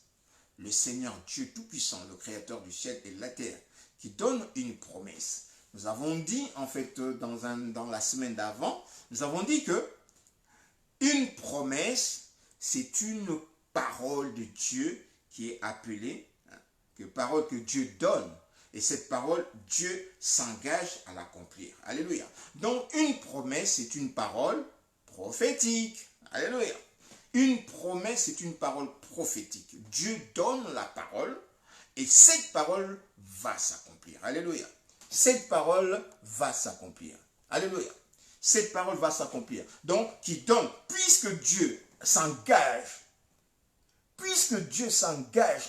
Le Seigneur Dieu Tout-Puissant, le Créateur du ciel et de la terre, qui donne une promesse. Nous avons dit, en fait, dans la semaine d'avant, nous avons dit que une promesse, c'est une parole de Dieu qui est appelée, que parole que Dieu donne. Et cette parole, Dieu s'engage à l'accomplir. Alléluia. Donc, une promesse, c'est une parole prophétique. Alléluia. Une promesse, c'est une parole prophétique. Dieu donne la parole et cette parole va s'accomplir. Alléluia. Cette parole va s'accomplir. Alléluia. Cette parole va s'accomplir. Donc, qui donne, puisque Dieu s'engage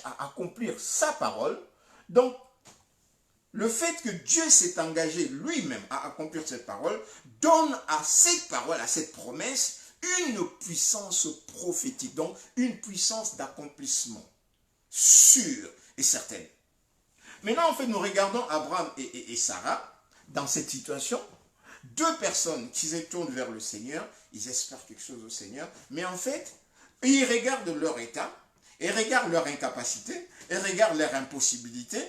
à accomplir sa parole, donc, le fait que Dieu s'est engagé lui-même à accomplir cette parole, donne à cette parole, à cette promesse, une puissance prophétique, donc une puissance d'accomplissement sûre et certaine. Maintenant, en fait, nous regardons Abraham et Sarah dans cette situation. Deux personnes qui se tournent vers le Seigneur, ils espèrent quelque chose au Seigneur, mais en fait, ils regardent leur état, ils regardent leur incapacité, ils regardent leur impossibilité,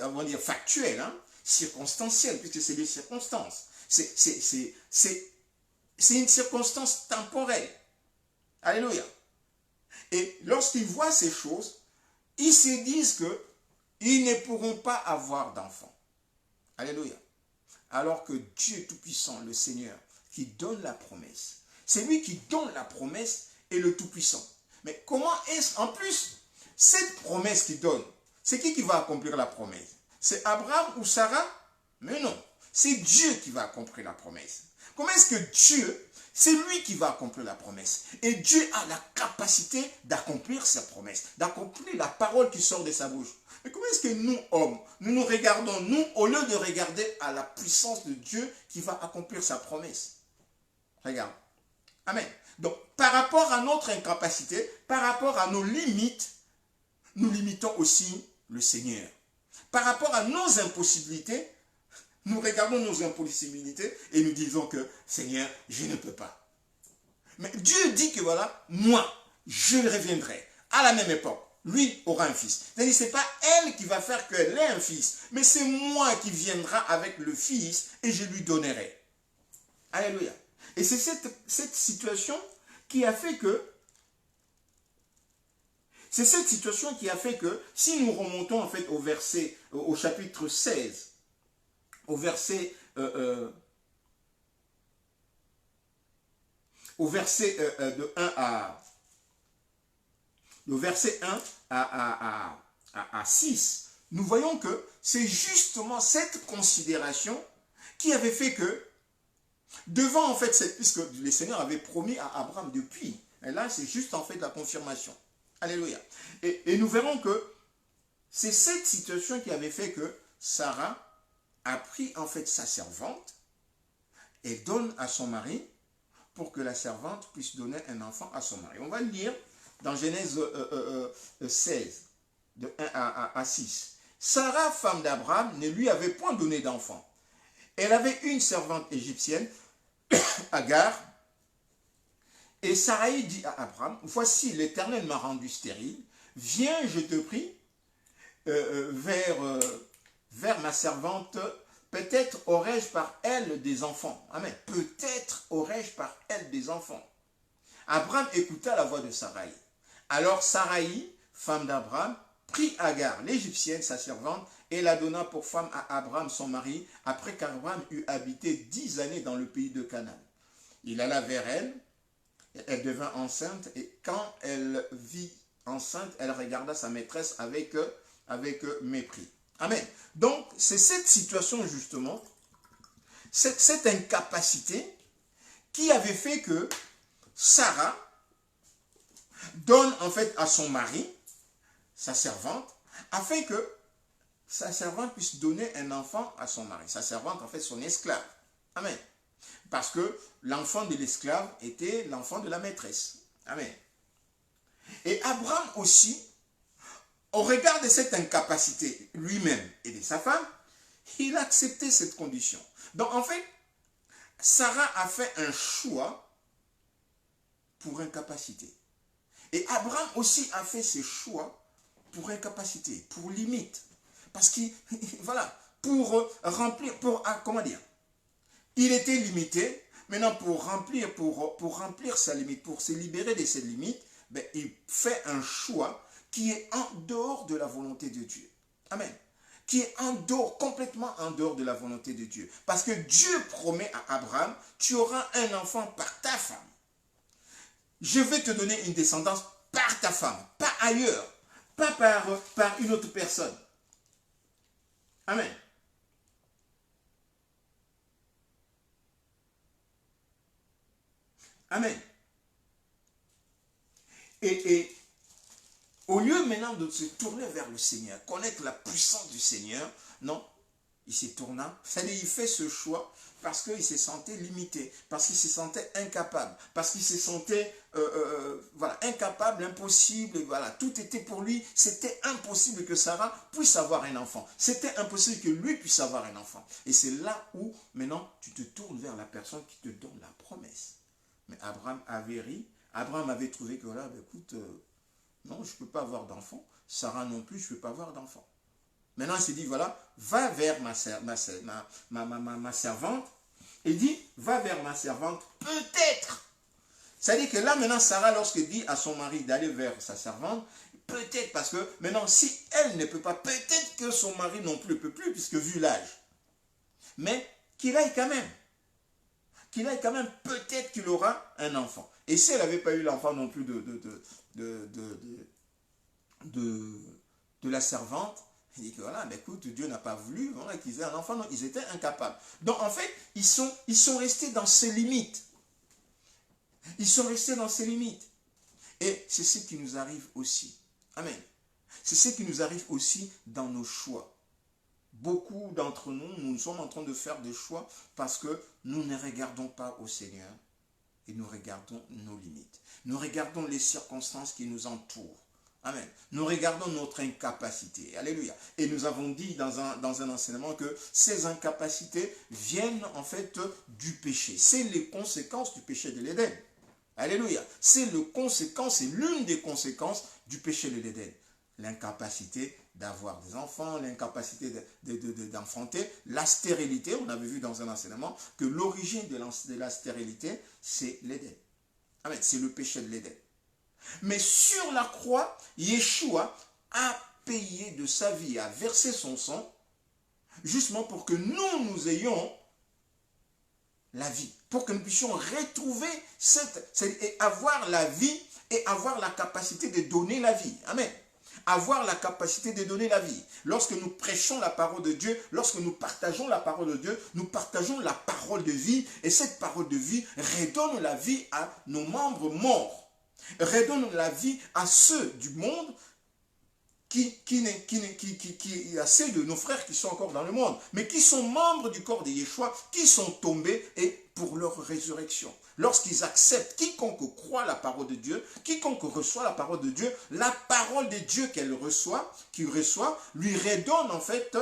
on va dire factuelle, hein, circonstancielle, puisque c'est des circonstances. C'est une circonstance temporelle. Alléluia. Et lorsqu'ils voient ces choses, ils se disent qu'ils ne pourront pas avoir d'enfants. Alléluia. Alors que Dieu Tout-Puissant, le Seigneur, qui donne la promesse, c'est lui qui donne la promesse et le Tout-Puissant. Mais comment est-ce, en plus, cette promesse qu'il donne, c'est qui va accomplir la promesse? C'est Abraham ou Sarah? Mais non, c'est Dieu qui va accomplir la promesse. Comment est-ce que Dieu, c'est lui qui va accomplir la promesse? Et Dieu a la capacité d'accomplir sa promesse, d'accomplir la parole qui sort de sa bouche. Mais comment est-ce que nous, hommes, nous regardons, nous, au lieu de regarder à la puissance de Dieu qui va accomplir sa promesse? Regarde. Amen. Donc, par rapport à notre incapacité, par rapport à nos limites, nous limitons aussi le Seigneur. Par rapport à nos impossibilités, nous regardons nos impossibilités et nous disons que, Seigneur, je ne peux pas. Mais Dieu dit que voilà, moi, je reviendrai à la même époque. Lui aura un fils. C'est-à-dire, ce n'est pas elle qui va faire qu'elle ait un fils, mais c'est moi qui viendra avec le fils et je lui donnerai. Alléluia. Et c'est cette situation qui a fait que, si nous remontons en fait au chapitre 16, au verset de 1 à 6, nous voyons que c'est justement cette considération qui avait fait que, devant en fait, puisque le Seigneur avait promis à Abraham depuis, et là c'est juste en fait la confirmation. Alléluia. Et nous verrons que c'est cette situation qui avait fait que Sarah a pris en fait sa servante et donne à son mari pour que la servante puisse donner un enfant à son mari. On va le lire dans Genèse 16, de 1 à 6. Sarah, femme d'Abraham, ne lui avait point donné d'enfant. Elle avait une servante égyptienne, Agar, et Sarai dit à Abraham, voici l'Éternel m'a rendu stérile, viens, je te prie, vers ma servante, peut-être aurais-je par elle des enfants. Amen. Peut-être aurais-je par elle des enfants. Abraham écouta la voix de Sarai. Alors Sarai, femme d'Abraham, prit Agar, l'Égyptienne, sa servante, et la donna pour femme à Abraham, son mari, après qu'Abraham eut habité 10 années dans le pays de Canaan. Il alla vers elle, elle devint enceinte, et quand elle vit enceinte, elle regarda sa maîtresse avec mépris. Amen. Donc, c'est cette situation justement, cette incapacité qui avait fait que Sarah donne en fait à son mari, sa servante, afin que sa servante puisse donner un enfant à son mari. Sa servante, en fait, son esclave. Amen. Parce que l'enfant de l'esclave était l'enfant de la maîtresse. Amen. Et Abraham aussi, au regard de cette incapacité lui-même et de sa femme, il a accepté cette condition. Donc en fait, Sarah a fait un choix pour incapacité. Et Abraham aussi a fait ses choix pour incapacité, pour limite. Parce qu'il, voilà, pour remplir, comment dire, il était limité. Maintenant, pour remplir sa limite, pour se libérer de ses limites, ben, il fait un choix qui est en dehors de la volonté de Dieu. Amen. Qui est en dehors, complètement en dehors de la volonté de Dieu. Parce que Dieu promet à Abraham, tu auras un enfant par ta femme. Je vais te donner une descendance par ta femme, pas ailleurs, pas par une autre personne. Amen. Amen. Et au lieu maintenant de se tourner vers le Seigneur, connaître la puissance du Seigneur, non, il s'est tourné, c'est-à-dire il fait ce choix parce qu'il se sentait limité, parce qu'il se sentait incapable, parce qu'il se sentait voilà, incapable, impossible, voilà, tout était pour lui, c'était impossible que Sarah puisse avoir un enfant, c'était impossible que lui puisse avoir un enfant. Et c'est là où maintenant tu te tournes vers la personne qui te donne la promesse. Mais Abraham avait ri, Abraham avait trouvé que voilà, ben, écoute, non, je ne peux pas avoir d'enfant, Sarah non plus, je ne peux pas avoir d'enfant. Maintenant, il s'est dit, voilà, va vers ma servante. Il dit, va vers ma servante, peut-être. C'est-à-dire que là, maintenant, Sarah, lorsqu'elle dit à son mari d'aller vers sa servante, peut-être, parce que maintenant, si elle ne peut pas, peut-être que son mari non plus ne peut plus, puisque vu l'âge. Mais qu'il aille quand même. Qu'il aille quand même, peut-être qu'il aura un enfant. Et si elle n'avait pas eu l'enfant non plus de la servante, il dit que voilà, ben écoute, Dieu n'a pas voulu voilà, qu'ils aient un enfant, non, ils étaient incapables. Donc en fait, ils sont restés dans ces limites. Ils sont restés dans ces limites. Et c'est ce qui nous arrive aussi. Amen. C'est ce qui nous arrive aussi dans nos choix. Beaucoup d'entre nous, nous sommes en train de faire des choix parce que nous ne regardons pas au Seigneur et nous regardons nos limites. Nous regardons les circonstances qui nous entourent. Amen. Nous regardons notre incapacité. Alléluia. Et nous avons dit dans un enseignement que ces incapacités viennent en fait du péché. C'est les conséquences du péché de l'Éden. Alléluia. C'est l'une des conséquences du péché de l'Éden. L'incapacité d'avoir des enfants, l'incapacité d'enfanter, la stérilité. On avait vu dans un enseignement que l'origine de la stérilité, c'est l'Éden. Amen. C'est le péché de l'Éden. Mais sur la croix, Yeshua a payé de sa vie, a versé son sang, justement pour que nous ayons la vie, pour que nous puissions retrouver et avoir la vie et avoir la capacité de donner la vie. Amen. Avoir la capacité de donner la vie. Lorsque nous prêchons la parole de Dieu, lorsque nous partageons la parole de Dieu, nous partageons la parole de vie et cette parole de vie redonne la vie à nos membres morts. Redonne la vie à ceux du monde à ceux de nos frères qui sont encore dans le monde, mais qui sont membres du corps de Yeshua, qui sont tombés et pour leur résurrection. Lorsqu'ils acceptent, quiconque croit la parole de Dieu, quiconque reçoit la parole de Dieu, la parole de Dieu qu'il reçoit, lui redonne en fait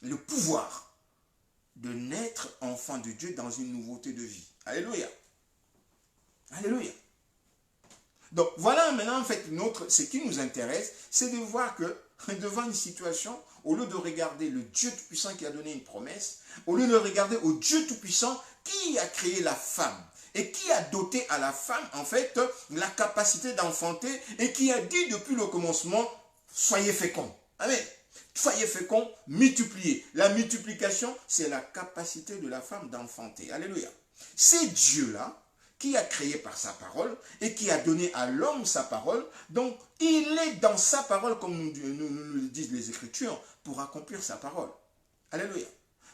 le pouvoir de naître enfant de Dieu dans une nouveauté de vie. Alléluia. Alléluia. Donc voilà maintenant en fait ce qui nous intéresse, c'est de voir que devant une situation, au lieu de regarder le Dieu Tout-Puissant qui a donné une promesse, au lieu de regarder au Dieu Tout-Puissant qui a créé la femme et qui a doté à la femme en fait la capacité d'enfanter et qui a dit depuis le commencement, soyez féconds. Amen. Soyez féconds, multipliez. La multiplication, c'est la capacité de la femme d'enfanter. Alléluia. C'est Dieu-là qui a créé par sa parole et qui a donné à l'homme sa parole. Donc, il est dans sa parole, comme nous le disent les Écritures, pour accomplir sa parole. Alléluia.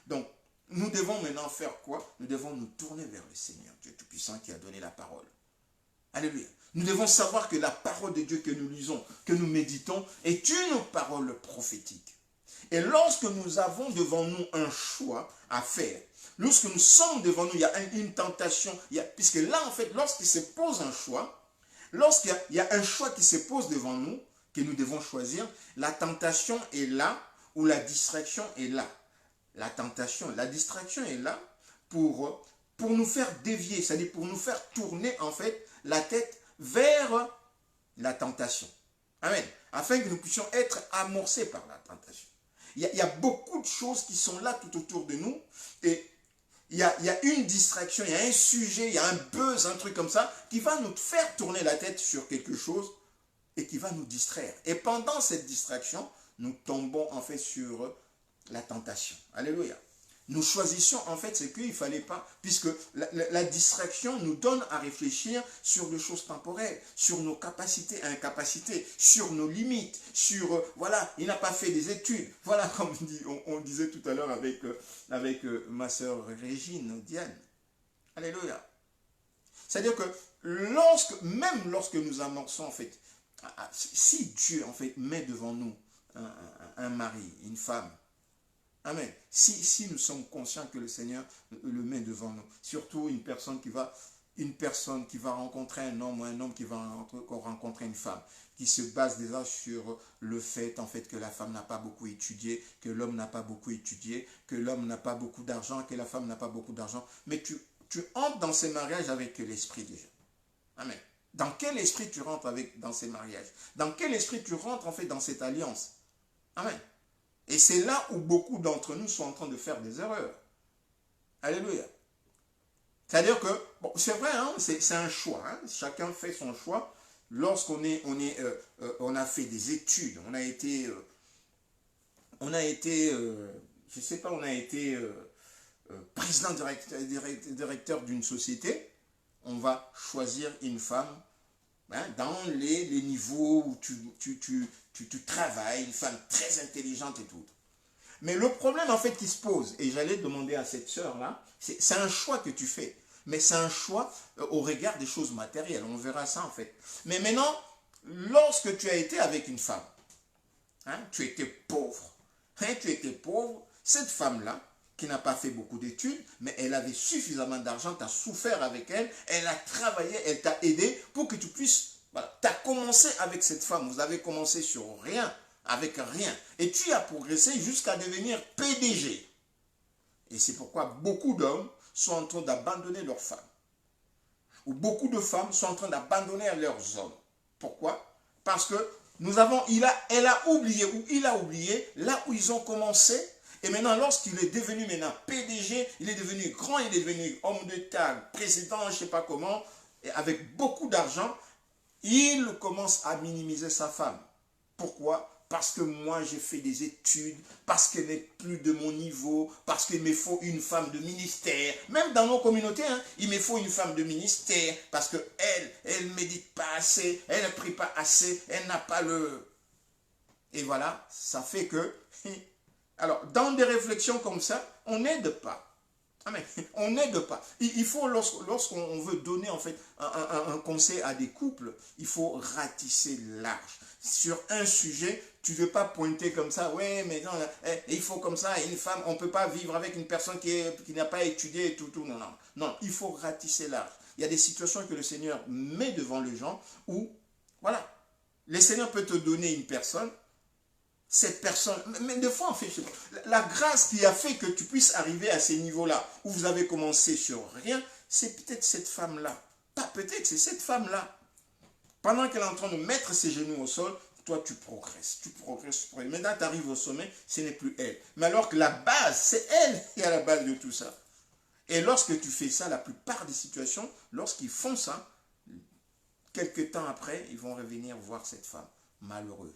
Donc, nous devons maintenant faire quoi? Nous devons nous tourner vers le Seigneur, Dieu Tout-Puissant qui a donné la parole. Alléluia. Nous devons savoir que la parole de Dieu que nous lisons, que nous méditons, est une parole prophétique. Et lorsque nous avons devant nous un choix à faire, lorsque nous sommes devant nous, il y a une tentation, puisque là, en fait, lorsqu'il se pose un choix, lorsqu'il y a un choix qui se pose devant nous, que nous devons choisir, la tentation est là, ou la distraction est là. La tentation, la distraction est là pour nous faire dévier, c'est-à-dire pour nous faire tourner, en fait, la tête vers la tentation. Amen. Afin que nous puissions être amorcés par la tentation. Il y a beaucoup de choses qui sont là tout autour de nous et il y a une distraction, il y a un sujet, il y a un buzz, un truc comme ça qui va nous faire tourner la tête sur quelque chose et qui va nous distraire. Et pendant cette distraction, nous tombons en fait sur la tentation. Alléluia. Nous choisissons en fait ce qu'il ne fallait pas, puisque la distraction nous donne à réfléchir sur des choses temporelles, sur nos capacités, incapacités, sur nos limites, sur, voilà, il n'a pas fait des études. Voilà, comme on disait tout à l'heure avec ma sœur Régine, Diane. Alléluia. C'est-à-dire que même lorsque nous amorçons en fait, si Dieu en fait met devant nous un mari, une femme, amen. Si nous sommes conscients que le Seigneur le met devant nous, surtout une personne qui va rencontrer un homme ou un homme qui va rencontrer une femme, qui se base déjà sur le fait en fait que la femme n'a pas beaucoup étudié, que l'homme n'a pas beaucoup étudié, que l'homme n'a pas beaucoup d'argent, que la femme n'a pas beaucoup d'argent, mais tu entres dans ces mariages avec l'esprit déjà. Amen. Dans quel esprit tu rentres dans ces mariages? Dans quel esprit tu rentres en fait dans cette alliance? Amen. Et c'est là où beaucoup d'entre nous sont en train de faire des erreurs. Alléluia. C'est-à-dire que, bon, c'est vrai, hein, c'est un choix. Hein, chacun fait son choix. Lorsqu'on on a fait des études, on a été, je sais pas, on a été président directeur d'une société, on va choisir une femme dans les niveaux où tu travailles, une femme très intelligente et tout. Mais le problème en fait qui se pose, et j'allais demander à cette sœur-là, c'est un choix que tu fais. Mais c'est un choix au regard des choses matérielles. On verra ça en fait. Mais maintenant, lorsque tu as été avec une femme, hein, tu étais pauvre. Hein, tu étais pauvre, cette femme-là, qui n'a pas fait beaucoup d'études, mais elle avait suffisamment d'argent, tu as souffert avec elle, elle a travaillé, elle t'a aidé pour que tu puisses... Voilà. Tu as commencé avec cette femme, vous avez commencé sur rien, avec rien. Et tu as progressé jusqu'à devenir PDG. Et c'est pourquoi beaucoup d'hommes sont en train d'abandonner leurs femmes. Ou beaucoup de femmes sont en train d'abandonner leurs hommes. Pourquoi? Parce que elle a oublié, ou il a oublié, là où ils ont commencé. Et maintenant, lorsqu'il est devenu maintenant PDG, il est devenu grand, il est devenu homme d'État, président, je ne sais pas comment, et avec beaucoup d'argent, il commence à minimiser sa femme. Pourquoi? Parce que moi j'ai fait des études, parce qu'elle n'est plus de mon niveau, parce qu'il me faut une femme de ministère. Même dans nos communautés, hein, il me faut une femme de ministère, parce qu'elle ne médite pas assez, elle ne prie pas assez, elle n'a pas le... Et voilà, ça fait que... Alors, dans des réflexions comme ça, on n'aide pas. Amen. On n'aide pas. Il faut, lorsqu'on veut donner en fait un conseil à des couples, il faut ratisser large. Sur un sujet, tu ne veux pas pointer comme ça, ouais, mais non, il faut comme ça, une femme, on ne peut pas vivre avec une personne qui n'a pas étudié et tout, non, non. Non, il faut ratisser large. Il y a des situations que le Seigneur met devant les gens où, voilà, le Seigneur peut te donner une personne, cette personne, mais des fois, en fait, la grâce qui a fait que tu puisses arriver à ces niveaux-là, où vous avez commencé sur rien, c'est peut-être cette femme-là. Pas peut-être, c'est cette femme-là. Pendant qu'elle est en train de mettre ses genoux au sol, toi, tu progresses. Maintenant, tu arrives au sommet, ce n'est plus elle. Mais alors que la base, c'est elle qui est à la base de tout ça. Et lorsque tu fais ça, la plupart des situations, lorsqu'ils font ça, quelques temps après, ils vont revenir voir cette femme malheureuse.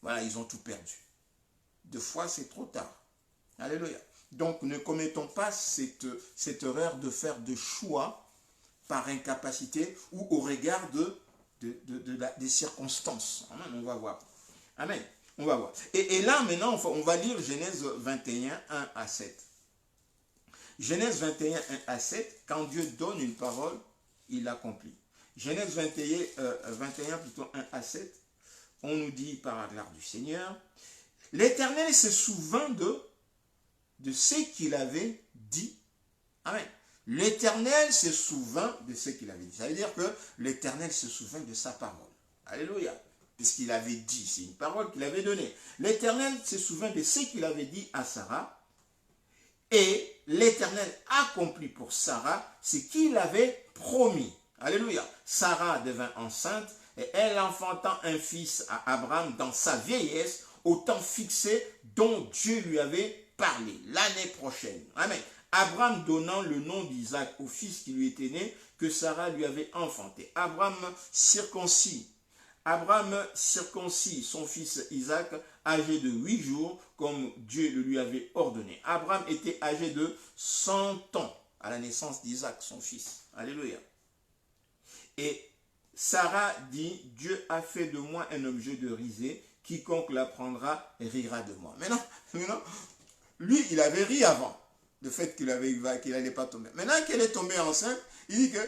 Voilà, ils ont tout perdu. Deux fois, c'est trop tard. Alléluia. Donc, ne commettons pas cette erreur de faire des choix par incapacité ou au regard des circonstances. Amen, on va voir. Amen. On va voir. Et là, maintenant, on va lire Genèse 21, 1 à 7. Genèse 21, 1 à 7, quand Dieu donne une parole, il l'accomplit. Genèse 21, plutôt 1 à 7, on nous dit par l'art du Seigneur, l'Éternel se souvint de ce qu'il avait dit. Amen. L'Éternel se souvint de ce qu'il avait dit. Ça veut dire que l'Éternel se souvint de sa parole. Alléluia. Puisqu'il avait dit, c'est une parole qu'il avait donnée. L'Éternel se souvint de ce qu'il avait dit à Sarah. Et l'Éternel accomplit pour Sarah ce qu'il avait promis. Alléluia. Sarah devint enceinte et elle enfanta un fils à Abraham dans sa vieillesse, au temps fixé dont Dieu lui avait parlé, l'année prochaine. Amen. Abraham donnant le nom d'Isaac au fils qui lui était né, que Sarah lui avait enfanté. Abraham circoncis son fils Isaac, âgé de 8 jours, comme Dieu le lui avait ordonné. Abraham était âgé de 100 ans à la naissance d'Isaac, son fils. Alléluia. Et Sarah dit, Dieu a fait de moi un objet de risée, quiconque l'apprendra rira de moi. Maintenant, lui, il avait ri avant, le fait qu'il n'allait pas tomber. Maintenant qu'elle est tombée enceinte, il dit que,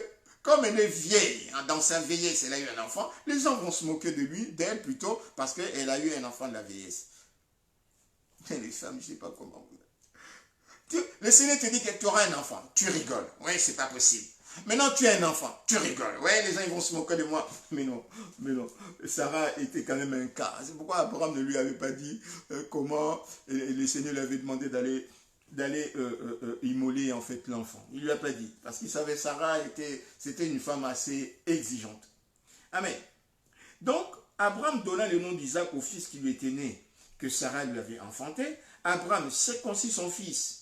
comme elle est vieille, dans sa vieillesse, elle a eu un enfant, les gens vont se moquer de lui, d'elle plutôt, parce qu'elle a eu un enfant de la vieillesse. Mais les femmes, je ne sais pas comment vous... Le Seigneur te dit que tu auras un enfant, tu rigoles. Oui, c'est pas possible. Maintenant, tu as un enfant, tu rigoles. Ouais, les gens ils vont se moquer de moi. Mais non. Sarah était quand même un cas. C'est pourquoi Abraham ne lui avait pas dit comment le Seigneur lui avait demandé d'aller immoler en fait l'enfant. Il ne lui a pas dit. Parce qu'il savait Sarah c'était une femme assez exigeante. Amen. Donc, Abraham donna le nom d'Isaac au fils qui lui était né, que Sarah lui avait enfanté. Abraham circoncit son fils.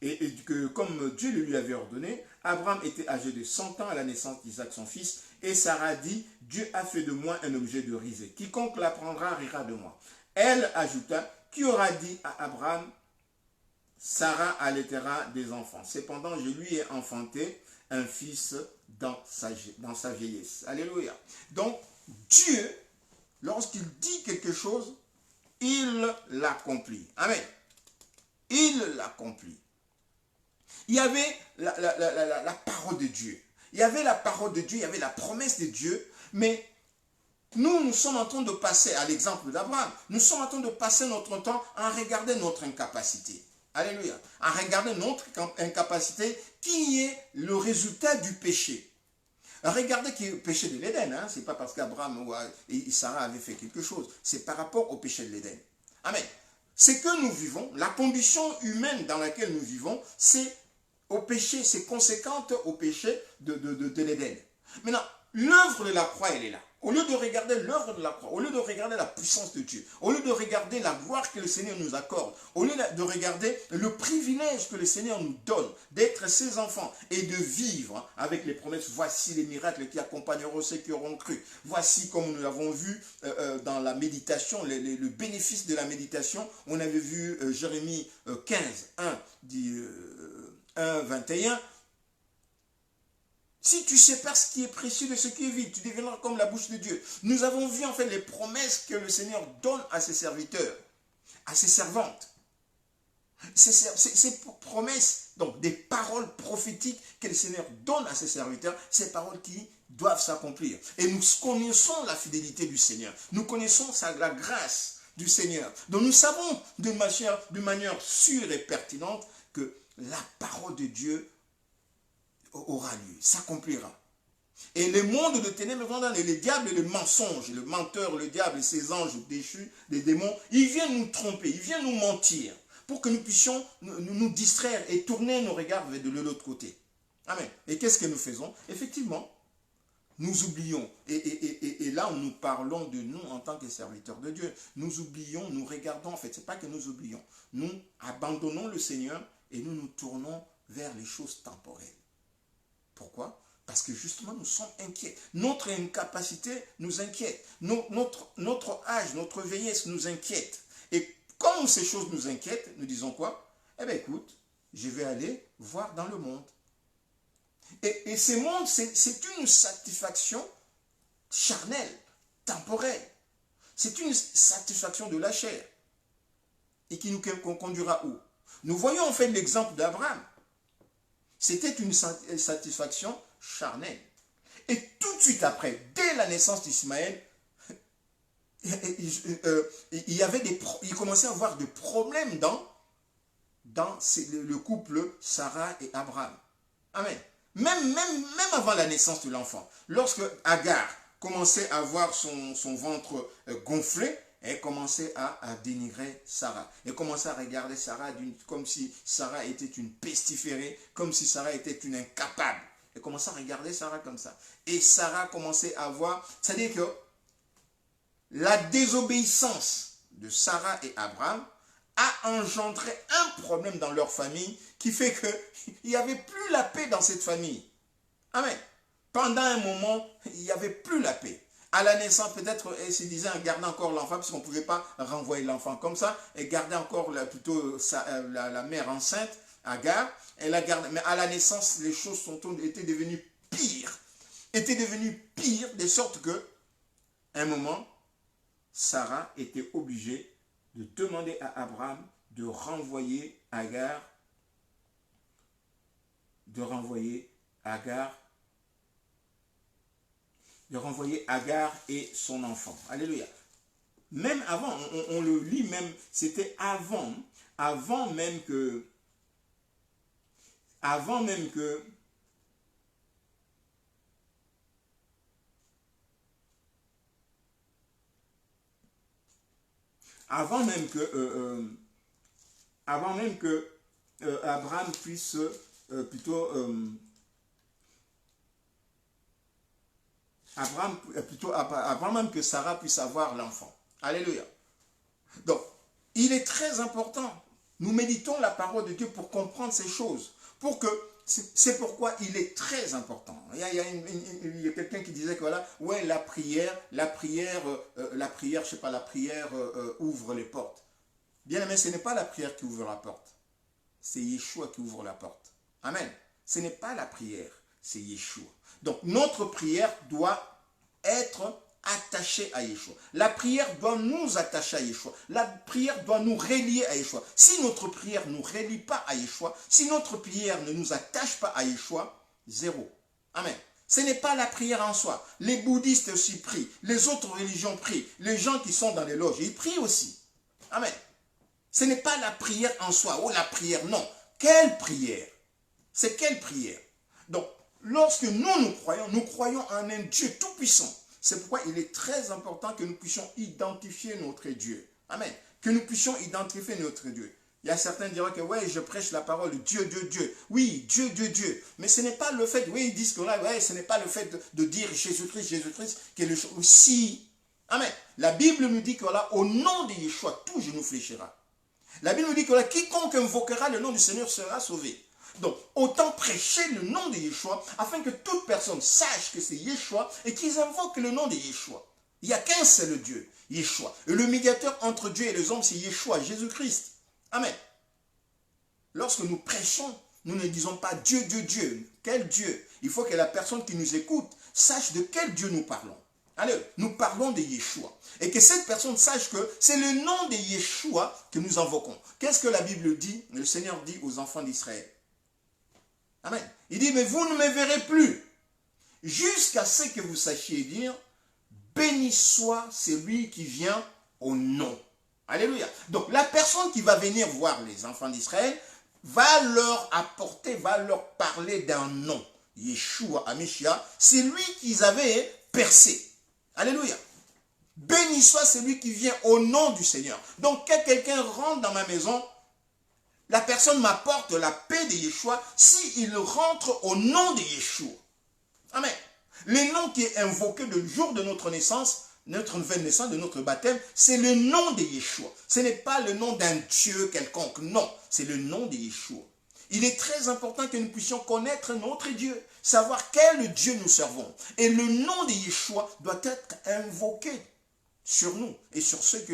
Et que comme Dieu le lui avait ordonné, Abraham était âgé de 100 ans à la naissance d'Isaac son fils, et Sarah dit, Dieu a fait de moi un objet de risée. Quiconque l'apprendra rira de moi. Elle ajouta, qui aura dit à Abraham, Sarah allaitera des enfants. Cependant, je lui ai enfanté un fils dans sa vieillesse. Alléluia. Donc, Dieu, lorsqu'il dit quelque chose, il l'accomplit. Amen. Il l'accomplit. Il y avait la parole de Dieu. Il y avait la parole de Dieu, il y avait la promesse de Dieu, mais nous sommes en train de passer, à l'exemple d'Abraham, nous sommes en train de passer notre temps à regarder notre incapacité. Alléluia. À regarder notre incapacité qui est le résultat du péché. Regardez qui est le péché de l'Éden. Hein? Ce n'est pas parce qu'Abraham et Sarah avaient fait quelque chose. C'est par rapport au péché de l'Éden. Amen. Ce que nous vivons, la condition humaine dans laquelle nous vivons, c'est au péché, c'est conséquente au péché de l'Éden. Maintenant, l'œuvre de la croix, elle est là. Au lieu de regarder l'œuvre de la croix, au lieu de regarder la puissance de Dieu, au lieu de regarder la gloire que le Seigneur nous accorde, au lieu de regarder le privilège que le Seigneur nous donne d'être ses enfants et de vivre avec les promesses, voici les miracles qui accompagneront ceux qui auront cru. Voici, comme nous l'avons vu dans la méditation, le bénéfice de la méditation, on avait vu Jérémie 15, 1, 21. Si tu sépares ce qui est précieux de ce qui est vide, tu deviendras comme la bouche de Dieu. Nous avons vu en fait les promesses que le Seigneur donne à ses serviteurs, à ses servantes. Ces promesses, donc des paroles prophétiques que le Seigneur donne à ses serviteurs, ces paroles qui doivent s'accomplir. Et nous connaissons la fidélité du Seigneur. Nous connaissons la grâce du Seigneur. Donc nous savons de manière sûre et pertinente que la parole de Dieu aura lieu, s'accomplira. Et les mondes de ténèbres, et les diables et le mensonge, le menteur, le diable et ses anges déchus, des démons, ils viennent nous tromper, ils viennent nous mentir pour que nous puissions nous distraire et tourner nos regards de l'autre côté. Amen. Et qu'est-ce que nous faisons? Effectivement, nous oublions. Et là, nous parlons de nous en tant que serviteurs de Dieu. Nous oublions, nous regardons, en fait, ce n'est pas que nous oublions. Nous abandonnons le Seigneur et nous nous tournons vers les choses temporelles. Pourquoi? Parce que justement, nous sommes inquiets. Notre incapacité nous inquiète. Notre âge, notre vieillesse nous inquiète. Et comme ces choses nous inquiètent, nous disons quoi? Eh bien, écoute, je vais aller voir dans le monde. Et ce monde, c'est une satisfaction charnelle, temporelle. C'est une satisfaction de la chair. Et qui nous conduira où? Nous voyons en fait l'exemple d'Abraham. C'était une satisfaction charnelle. Et tout de suite après, dès la naissance d'Ismaël, il commençait à avoir des problèmes dans le couple Sarah et Abraham. Amen. Même avant la naissance de l'enfant, lorsque Agar commençait à avoir son ventre gonflé, elle commençait à dénigrer Sarah. Elle commençait à regarder Sarah comme si Sarah était une pestiférée, comme si Sarah était une incapable. Elle commençait à regarder Sarah comme ça. Et Sarah commençait à voir, c'est-à-dire que la désobéissance de Sarah et Abraham a engendré un problème dans leur famille qui fait qu'il n'y avait plus la paix dans cette famille. Amen. Pendant un moment, il n'y avait plus la paix. À la naissance, peut-être, elle se disait, gardez encore l'enfant, parce qu'on ne pouvait pas renvoyer l'enfant comme ça, et garder encore plutôt la mère enceinte, Agar, elle a gardé. Mais à la naissance, les choses étaient devenues pires. Étaient devenues pires, de sorte que, à un moment, Sarah était obligée de demander à Abraham de renvoyer Agar, et son enfant. Alléluia. Même avant, on le lit même, c'était avant même que avant même que Abraham puisse avant même que Sarah puisse avoir l'enfant. Alléluia. Donc, il est très important. Nous méditons la parole de Dieu pour comprendre ces choses. C'est pourquoi il est très important. Il y a quelqu'un qui disait que voilà, ouais, la prière, je sais pas, la prière ouvre les portes. Bien aimé, ce n'est pas la prière qui ouvre la porte. C'est Yeshua qui ouvre la porte. Amen. Ce n'est pas la prière, c'est Yeshua. Donc, notre prière doit être attachée à Yeshua. La prière doit nous attacher à Yeshua. La prière doit nous relier à Yeshua. Si notre prière ne nous relie pas à Yeshua, si notre prière ne nous attache pas à Yeshua, zéro. Amen. Ce n'est pas la prière en soi. Les bouddhistes aussi prient. Les autres religions prient. Les gens qui sont dans les loges, ils prient aussi. Amen. Ce n'est pas la prière en soi. Oh, la prière, non. Quelle prière? C'est quelle prière? Donc, lorsque nous croyons en un Dieu tout-puissant. C'est pourquoi il est très important que nous puissions identifier notre Dieu. Amen. Que nous puissions identifier notre Dieu. Il y a certains qui diront que ouais, je prêche la parole de Dieu, Dieu, Dieu. Oui, Dieu, Dieu, Dieu. Mais ce n'est pas le fait, oui, ils disent que là, ouais, ce n'est pas le fait de dire Jésus-Christ, Jésus-Christ, qui est le chose. Si. Amen. La Bible nous dit que là, au nom de Yeshua, tout genou fléchira. La Bible nous dit que là, quiconque invoquera le nom du Seigneur sera sauvé. Donc, autant prêcher le nom de Yeshua afin que toute personne sache que c'est Yeshua et qu'ils invoquent le nom de Yeshua. Il n'y a qu'un seul Dieu, Yeshua. Et le médiateur entre Dieu et les hommes, c'est Yeshua, Jésus-Christ. Amen. Lorsque nous prêchons, nous ne disons pas Dieu, Dieu, Dieu. Quel Dieu? Il faut que la personne qui nous écoute sache de quel Dieu nous parlons. Allez, nous parlons de Yeshua. Et que cette personne sache que c'est le nom de Yeshua que nous invoquons. Qu'est-ce que la Bible dit? Le Seigneur dit aux enfants d'Israël. Amen. Il dit, mais vous ne me verrez plus jusqu'à ce que vous sachiez dire, béni soit celui qui vient au nom. Alléluia. Donc la personne qui va venir voir les enfants d'Israël va leur apporter, va leur parler d'un nom. Yeshua, Amishia, c'est lui qu'ils avaient percé. Alléluia. Béni soit celui qui vient au nom du Seigneur. Donc quand quelqu'un rentre dans ma maison, la personne m'apporte la paix de Yeshua s'il rentre au nom de Yeshua. Amen. Le nom qui est invoqué le jour de notre naissance, notre nouvelle naissance, de notre baptême, c'est le nom de Yeshua. Ce n'est pas le nom d'un Dieu quelconque, non. C'est le nom de Yeshua. Il est très important que nous puissions connaître notre Dieu, savoir quel Dieu nous servons. Et le nom de Yeshua doit être invoqué sur nous et sur ceux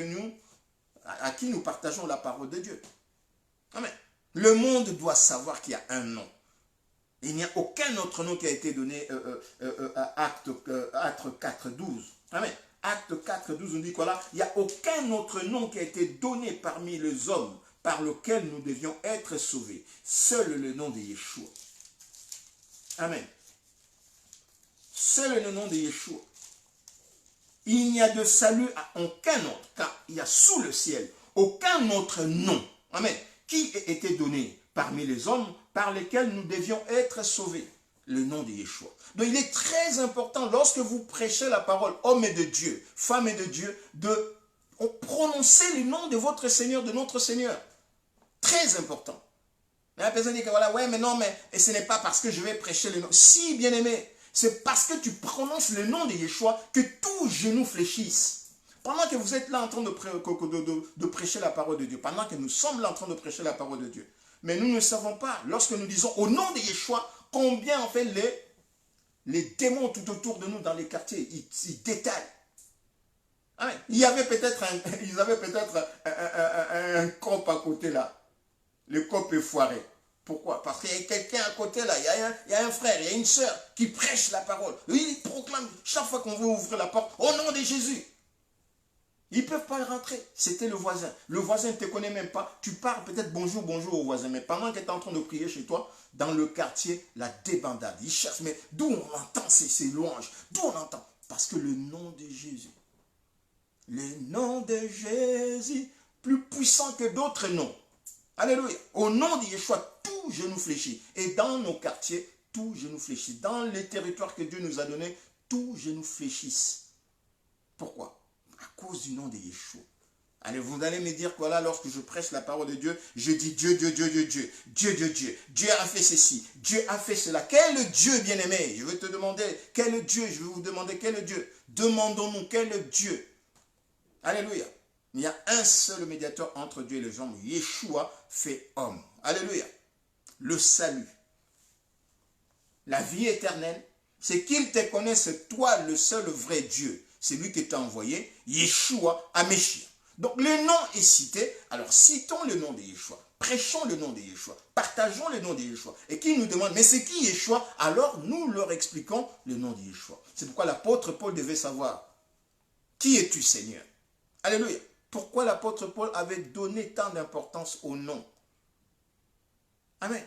à qui nous partageons la parole de Dieu. Amen. Le monde doit savoir qu'il y a un nom. Il n'y a aucun autre nom qui a été donné à Acte 4.12. Amen. Acte 4.12 nous dit quoi là? Il n'y a aucun autre nom qui a été donné parmi les hommes par lequel nous devions être sauvés. Seul le nom de Yeshua. Amen. seul le nom de Yeshua. Il n'y a de salut à aucun autre, car il y a sous le ciel aucun autre nom, amen, qui ait été donné parmi les hommes par lesquels nous devions être sauvés. Le nom de Yeshua. Donc il est très important lorsque vous prêchez la parole, homme et de Dieu, femme et de Dieu, de prononcer le nom de votre Seigneur, de notre Seigneur. Très important. La personne dit que voilà, ouais, mais non, mais et ce n'est pas parce que je vais prêcher le nom. Si, bien aimé, c'est parce que tu prononces le nom de Yeshua que tout genou fléchisse. Pendant que vous êtes là en train de prêcher la parole de Dieu, pendant que nous sommes là en train de prêcher la parole de Dieu, mais nous ne savons pas, lorsque nous disons au nom de Yeshua, combien en fait les démons tout autour de nous dans les quartiers, ils détaillent. Amen. Il y avait peut-être un cop à côté là. Le cop est foiré. Pourquoi? Parce qu'il y a quelqu'un à côté là, il y a un frère, il y a une soeur qui prêche la parole. Il proclame chaque fois qu'on veut ouvrir la porte, au nom de Jésus. Ils ne peuvent pas rentrer. C'était le voisin. Le voisin ne te connaît même pas. Tu parles peut-être bonjour, bonjour au voisin. Mais pendant que tu es en train de prier chez toi, dans le quartier, la débandade. Ils cherchent. Mais d'où on entend ces louanges? D'où on entend? Parce que le nom de Jésus. Le nom de Jésus, plus puissant que d'autres noms. Alléluia. Au nom de Yeshua, tout genou fléchit. Et dans nos quartiers, tout genou fléchit. Dans les territoires que Dieu nous a donnés, tout genou fléchisse. Pourquoi? À cause du nom de Yeshua. Allez, vous allez me dire que là, lorsque je prêche la parole de Dieu, je dis Dieu, Dieu, Dieu, Dieu, Dieu, Dieu, Dieu, Dieu. Dieu a fait ceci, Dieu a fait cela. Quel Dieu bien-aimé? Je vais te demander, quel Dieu? Je vais vous demander quel Dieu? Demandons-nous quel Dieu? Alléluia. Il y a un seul médiateur entre Dieu et les hommes. Yeshua fait homme. Alléluia. Le salut. La vie éternelle, c'est qu'il te connaisse, toi, le seul vrai Dieu. C'est lui qui t'a envoyé, Yeshua HaMashiach. Donc le nom est cité, alors citons le nom de Yeshua, prêchons le nom de Yeshua, partageons le nom de Yeshua. Et qui nous demande, mais c'est qui Yeshua? Alors nous leur expliquons le nom de Yeshua. C'est pourquoi l'apôtre Paul devait savoir, qui es-tu Seigneur? Alléluia. Pourquoi l'apôtre Paul avait donné tant d'importance au nom? Amen.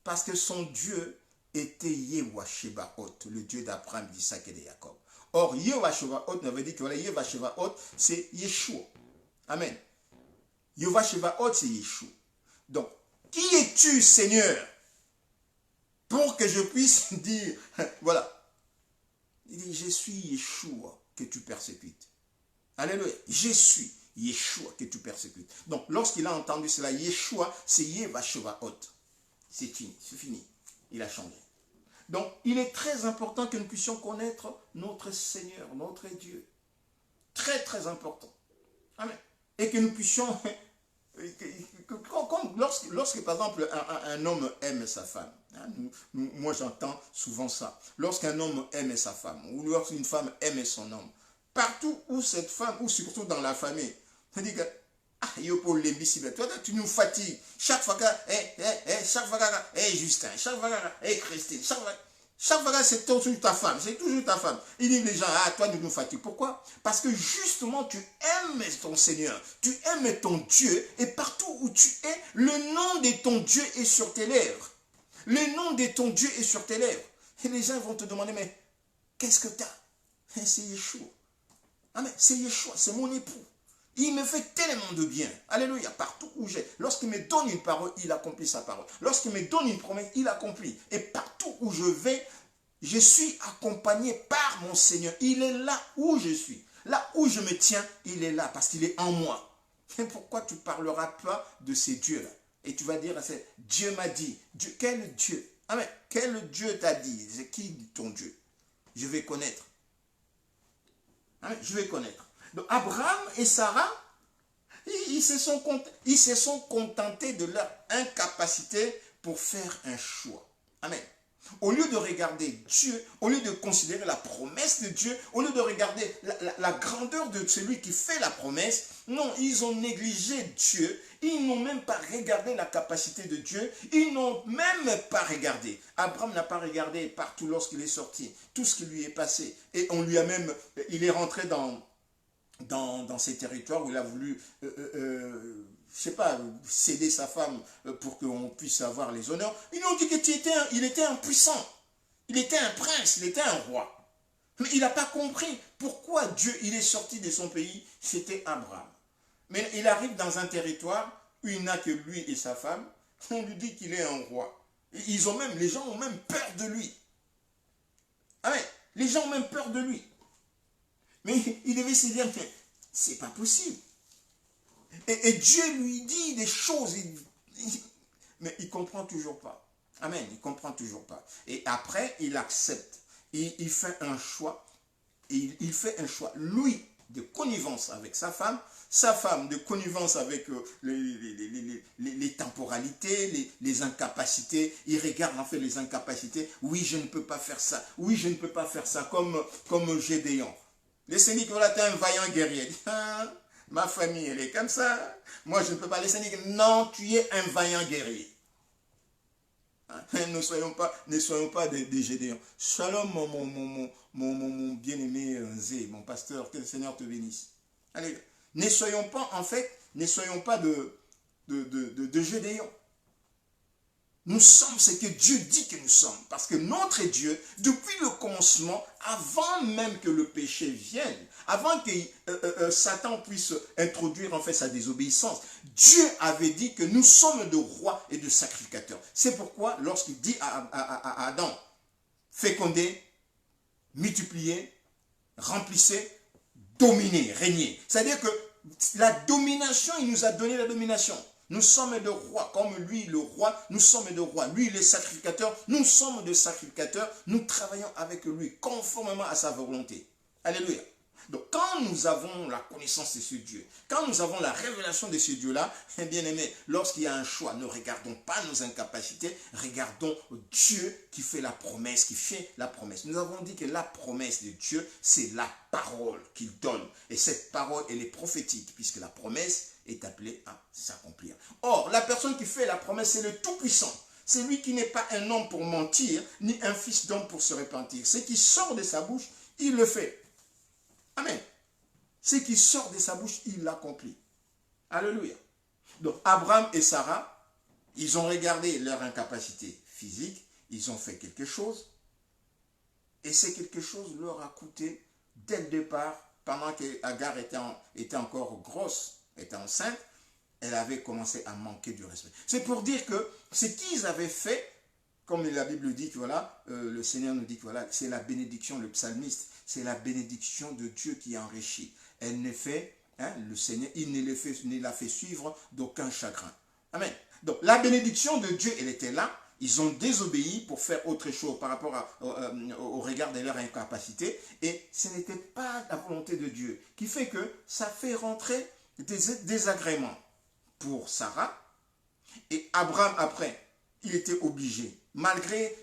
Parce que son Dieu était Yehova-Shebaot, le Dieu d'Abraham, d'Isaac et de Jacob. Or, Yehova-Shebaot n'avait dit que voilà, Yehova-Shebaot, c'est Yeshua. Amen. Yehova-Shebaot, c'est Yeshua. Donc, qui es-tu, Seigneur? Pour que je puisse dire, voilà. Il dit, je suis Yeshua que tu persécutes. Alléluia. Je suis Yeshua que tu persécutes. Donc, lorsqu'il a entendu cela, Yeshua, c'est Yehova-Shebaot. C'est fini, c'est fini. Il a changé. Donc, il est très important que nous puissions connaître notre Seigneur, notre Dieu. Très, très important. Amen. Et que nous puissions, lorsque par exemple, un homme aime sa femme, hein, moi j'entends souvent ça, lorsqu'un homme aime sa femme, ou lorsqu'une femme aime son homme, partout où cette femme, ou surtout dans la famille, on dit que, toi, tu nous fatigues. Chaque fois que, Justin, chaque fois que, Christine, chaque fois que c'est toujours ta femme, c'est toujours ta femme. Il dit les gens, toi, tu nous fatigues. Pourquoi? Parce que justement, tu aimes ton Seigneur, tu aimes ton Dieu, et partout où tu es, le nom de ton Dieu est sur tes lèvres. Le nom de ton Dieu est sur tes lèvres. Et les gens vont te demander, mais qu'est-ce que tu as? C'est Yeshua. Amen, c'est Yeshua, c'est mon époux. Il me fait tellement de bien. Alléluia. Partout où j'ai. Lorsqu'il me donne une parole, il accomplit sa parole. Lorsqu'il me donne une promesse, il accomplit. Et partout où je vais, je suis accompagné par mon Seigneur. Il est là où je suis. Là où je me tiens, il est là parce qu'il est en moi. Et pourquoi tu ne parleras pas de ces dieux-là? Et tu vas dire, Dieu m'a dit. Dieu, quel Dieu? Amen. Quel Dieu t'a dit? C'est qui ton Dieu? Je vais connaître. Amen. Je vais connaître. Donc Abraham et Sarah, ils se sont contentés de leur incapacité pour faire un choix. Amen. Au lieu de regarder Dieu, au lieu de considérer la promesse de Dieu, au lieu de regarder la grandeur de celui qui fait la promesse, non, ils ont négligé Dieu, ils n'ont même pas regardé la capacité de Dieu, ils n'ont même pas regardé. Abraham n'a pas regardé partout lorsqu'il est sorti, tout ce qui lui est passé. Et on lui a même, il est rentré dans ces territoires où il a voulu, je sais pas, céder sa femme pour qu'on puisse avoir les honneurs. Ils ont dit qu'il était impuissant. Il était un prince, il était un roi. Mais il n'a pas compris pourquoi Dieu, il est sorti de son pays, c'était Abraham. Mais il arrive dans un territoire où il n'a que lui et sa femme, on lui dit qu'il est un roi. Et les gens ont même peur de lui. Ah ouais, les gens ont même peur de lui. Mais il devait se dire, mais c'est pas possible. Et Dieu lui dit des choses, mais il ne comprend toujours pas. Amen, il ne comprend toujours pas. Et après, il accepte. Il fait un choix. Il fait un choix, lui, de connivence avec sa femme de connivence avec les temporalités, les incapacités. Il regarde en fait les incapacités. Oui, je ne peux pas faire ça. Oui, je ne peux pas faire ça, comme Gédéon. Le Seigneur, voilà, tu es un vaillant guerrier. Ah, ma famille, elle est comme ça. Moi, je ne peux pas. Le Seigneur, non, tu es un vaillant guerrier. Ne soyons pas des Gédéons. Shalom, mon bien-aimé Zé, mon pasteur, que le Seigneur te bénisse. Allez, ne soyons pas de Gédéons. Nous sommes ce que Dieu dit que nous sommes. Parce que notre Dieu, depuis le commencement, avant même que le péché vienne, avant que Satan puisse introduire en fait sa désobéissance, Dieu avait dit que nous sommes de rois et de sacrificateurs. C'est pourquoi lorsqu'il dit à Adam, fécondez, multipliez, remplissez, dominez, régnez. C'est-à-dire que la domination, il nous a donné la domination. Nous sommes de rois, comme lui, le roi, nous sommes de rois. Lui, les sacrificateurs, nous sommes de sacrificateurs. Nous travaillons avec lui, conformément à sa volonté. Alléluia. Donc, quand nous avons la connaissance de ce Dieu, quand nous avons la révélation de ce Dieu-là, bien aimé, lorsqu'il y a un choix, ne regardons pas nos incapacités, regardons Dieu qui fait la promesse, qui fait la promesse. Nous avons dit que la promesse de Dieu, c'est la parole qu'il donne. Et cette parole, elle est prophétique, puisque la promesse est appelée à s'accomplir. Or, la personne qui fait la promesse, c'est le Tout-Puissant. C'est lui qui n'est pas un homme pour mentir, ni un fils d'homme pour se repentir. Ce qui sort de sa bouche, il le fait. Amen. Ce qui sort de sa bouche, il l'accomplit. Alléluia. Donc, Abraham et Sarah, ils ont regardé leur incapacité physique, ils ont fait quelque chose, et c'est quelque chose leur a coûté, dès le départ, pendant qu'Agar était encore grosse, était enceinte, elle avait commencé à manquer du respect. C'est pour dire que ce qu'ils avaient fait, comme la Bible dit, voilà, le Seigneur nous dit que voilà, c'est la bénédiction, le psalmiste, c'est la bénédiction de Dieu qui enrichit. Elle ne fait, le Seigneur, il ne la fait suivre d'aucun chagrin. Amen. Donc la bénédiction de Dieu, elle était là. Ils ont désobéi pour faire autre chose par rapport au regard de leur incapacité. Et ce n'était pas la volonté de Dieu qui fait que ça fait rentrer des désagréments pour Sarah. Et Abraham, après, il était obligé.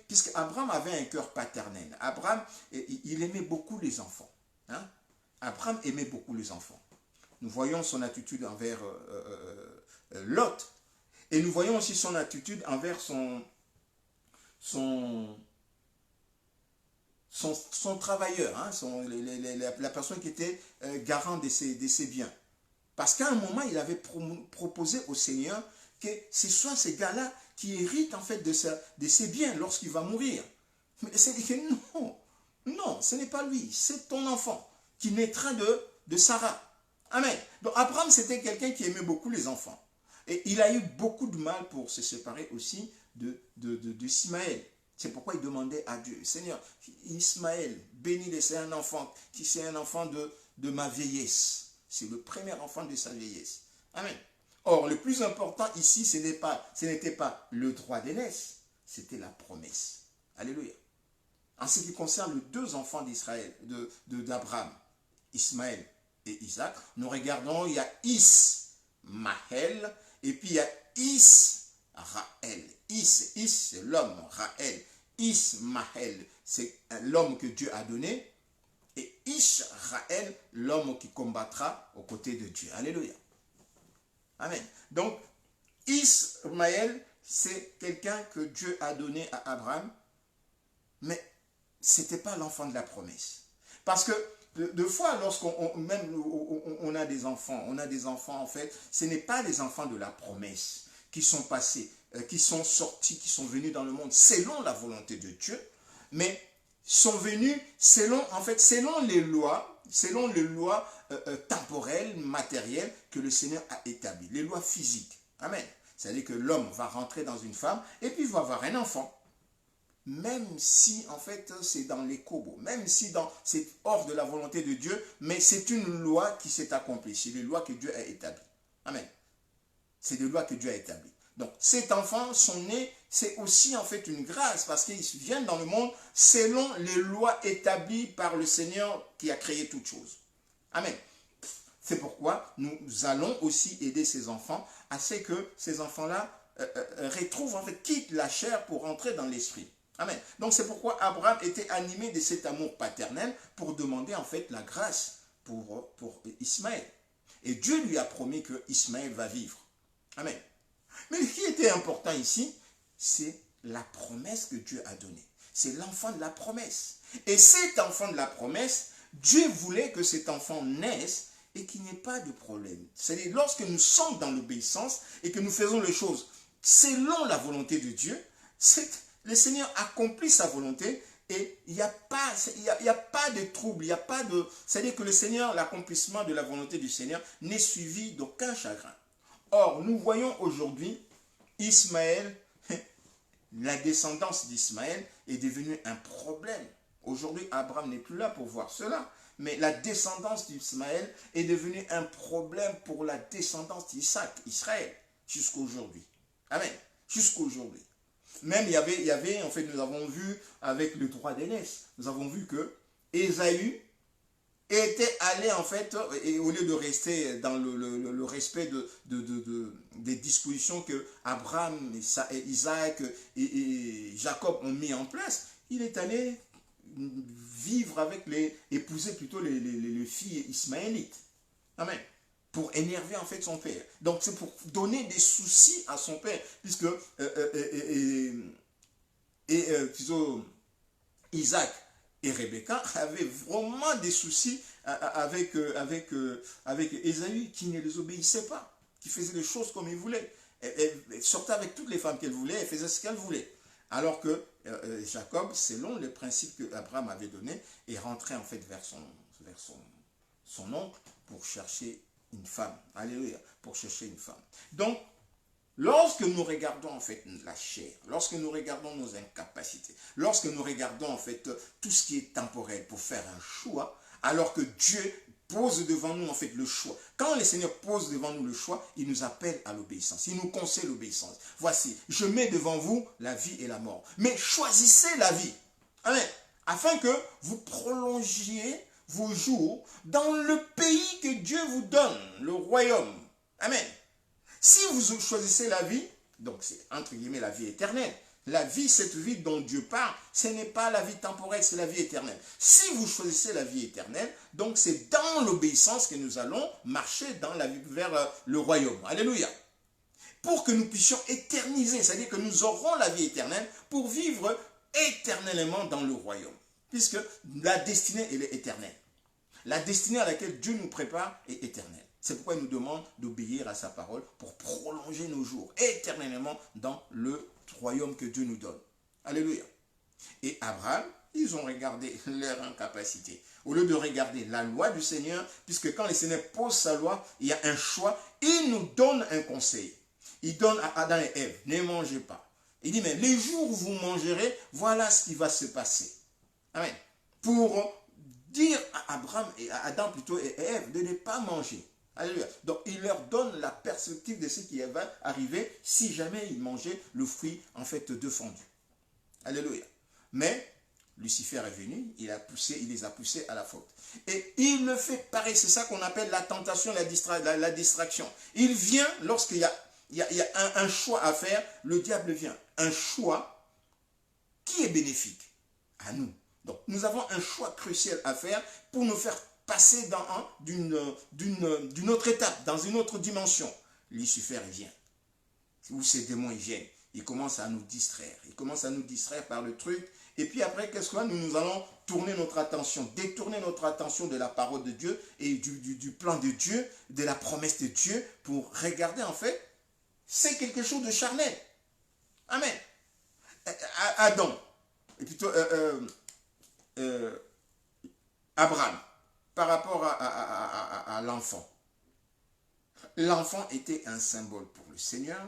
Puisque Abraham avait un cœur paternel. Abraham, il aimait beaucoup les enfants. Abraham aimait beaucoup les enfants. Nous voyons son attitude envers Lot. Et nous voyons aussi son attitude envers son travailleur, la personne qui était garant de ses biens. Parce qu'à un moment, il avait proposé au Seigneur que ce soit ces gars-là qui héritent en fait de ses biens lorsqu'il va mourir. Mais c'est dit que non, ce n'est pas lui, c'est ton enfant qui naîtra de Sarah. Amen. Donc Abraham, c'était quelqu'un qui aimait beaucoup les enfants. Et il a eu beaucoup de mal pour se séparer aussi d'Ismaël. C'est pourquoi il demandait à Dieu, Seigneur, Ismaël, bénis-le, c'est un enfant de ma vieillesse. C'est le premier enfant de sa vieillesse. Amen. Or, le plus important ici, ce n'était pas le droit d'aînesse, c'était la promesse. Alléluia. En ce qui concerne les deux enfants d'Israël, d'Abraham, Ismaël et Isaac, nous regardons, il y a Ismaël et puis il y a Israël. C'est l'homme, Raël. Ismaël, c'est l'homme que Dieu a donné. Et Israël, l'homme qui combattra aux côtés de Dieu. Alléluia. Amen. Donc, Ismaël, c'est quelqu'un que Dieu a donné à Abraham, mais ce n'était pas l'enfant de la promesse. Parce que, deux fois, lorsqu'on a des enfants, en fait, ce n'est pas les enfants de la promesse qui sont passés, qui sont sortis, qui sont venus dans le monde selon la volonté de Dieu, mais sont venus selon les lois temporelles, matérielles que le Seigneur a établies, les lois physiques. Amen. C'est-à-dire que l'homme va rentrer dans une femme et puis va avoir un enfant. Même si en fait c'est dans les cobos, même si c'est hors de la volonté de Dieu, mais c'est une loi qui s'est accomplie, c'est les lois que Dieu a établies. Amen. C'est des lois que Dieu a établies. Donc cet enfant, son nez, c'est aussi en fait une grâce parce qu'ils viennent dans le monde selon les lois établies par le Seigneur qui a créé toutes choses. Amen. C'est pourquoi nous allons aussi aider ces enfants à ce que ces enfants-là retrouvent, en fait, quittent la chair pour entrer dans l'esprit. Amen. Donc c'est pourquoi Abraham était animé de cet amour paternel pour demander en fait la grâce pour Ismaël. Et Dieu lui a promis que Ismaël va vivre. Amen. Mais ce qui était important ici, c'est la promesse que Dieu a donnée. C'est l'enfant de la promesse. Et cet enfant de la promesse, Dieu voulait que cet enfant naisse et qu'il n'y ait pas de problème. C'est-à-dire, lorsque nous sommes dans l'obéissance et que nous faisons les choses selon la volonté de Dieu, le Seigneur accomplit sa volonté et il n'y a pas de trouble, il n'y a pas de... C'est-à-dire que le Seigneur, l'accomplissement de la volonté du Seigneur n'est suivi d'aucun chagrin. Or, nous voyons aujourd'hui Ismaël, la descendance d'Ismaël est devenue un problème. Aujourd'hui, Abraham n'est plus là pour voir cela. Mais la descendance d'Ismaël est devenue un problème pour la descendance d'Isaac, Israël, jusqu'aujourd'hui. Amen. Jusqu'aujourd'hui. Même il y avait, en fait, nous avons vu avec le droit d'aînesse, nous avons vu que Ésaü était allé, en fait, et au lieu de rester dans le respect des dispositions que Abraham, et Isaac et Jacob ont mis en place, il est allé vivre avec épouser plutôt les filles ismaélites. Amen. Pour énerver en fait son père. Donc c'est pour donner des soucis à son père, puisque plutôt Isaac et Rebecca avaient vraiment des soucis avec Ésaü, qui ne les obéissait pas, qui faisait les choses comme il voulait. Elle sortait avec toutes les femmes qu'elle voulait, elle faisait ce qu'elle voulait. Alors que Jacob, selon les principes que Abraham avait donnés, est rentré en fait vers son oncle pour chercher une femme. Alléluia, pour chercher une femme. Donc, lorsque nous regardons en fait la chair, lorsque nous regardons nos incapacités, lorsque nous regardons en fait tout ce qui est temporel pour faire un choix, alors que Dieu pose devant nous en fait le choix. Quand le Seigneur pose devant nous le choix, il nous appelle à l'obéissance. Il nous conseille l'obéissance. Voici, je mets devant vous la vie et la mort. Mais choisissez la vie. Amen. Afin que vous prolongiez vos jours dans le pays que Dieu vous donne, le royaume. Amen. Si vous choisissez la vie, donc c'est entre guillemets la vie éternelle, la vie, cette vie dont Dieu parle, ce n'est pas la vie temporelle, c'est la vie éternelle. Si vous choisissez la vie éternelle, donc c'est dans l'obéissance que nous allons marcher vers le royaume. Alléluia. Pour que nous puissions éterniser, c'est-à-dire que nous aurons la vie éternelle pour vivre éternellement dans le royaume. Puisque la destinée, elle est éternelle. La destinée à laquelle Dieu nous prépare est éternelle. C'est pourquoi il nous demande d'obéir à sa parole pour prolonger nos jours éternellement dans le royaume que Dieu nous donne. Alléluia. Et Abraham, ils ont regardé leur incapacité. Au lieu de regarder la loi du Seigneur, puisque quand le Seigneur pose sa loi, il y a un choix, il nous donne un conseil. Il donne à Adam et Ève, ne mangez pas. Il dit, mais les jours où vous mangerez, voilà ce qui va se passer. Amen. Pour dire à Abraham et à Adam plutôt et Ève de ne pas manger. Alléluia. Donc il leur donne la perspective de ce qui va arriver si jamais ils mangeaient le fruit en fait défendu. Alléluia. Mais Lucifer est venu, il les a poussés à la faute. Et il le fait pareil, c'est ça qu'on appelle la tentation, la distraction. Il vient lorsqu'il y a un choix à faire, le diable vient. Un choix qui est bénéfique à nous. Donc nous avons un choix crucial à faire pour nous faire passer d'une autre étape, dans une autre dimension. Lucifer vient. Où ces démons ils viennent. Ils commencent à nous distraire. Ils commencent à nous distraire par le truc. Et puis après, qu'est-ce que nous allons tourner notre attention, détourner notre attention de la parole de Dieu et du plan de Dieu, de la promesse de Dieu, pour regarder en fait, c'est quelque chose de charnel. Amen. Adam, et plutôt Abraham, par rapport à l'enfant. L'enfant était un symbole pour le Seigneur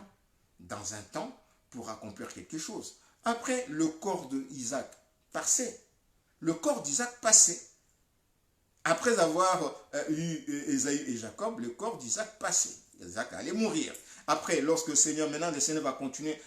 dans un temps pour accomplir quelque chose. Après, le corps d'Isaac passait. Le corps d'Isaac passait. Après avoir eu Ésaü et Jacob, le corps d'Isaac passait. Isaac allait mourir. Après, lorsque le Seigneur, maintenant, le Seigneur va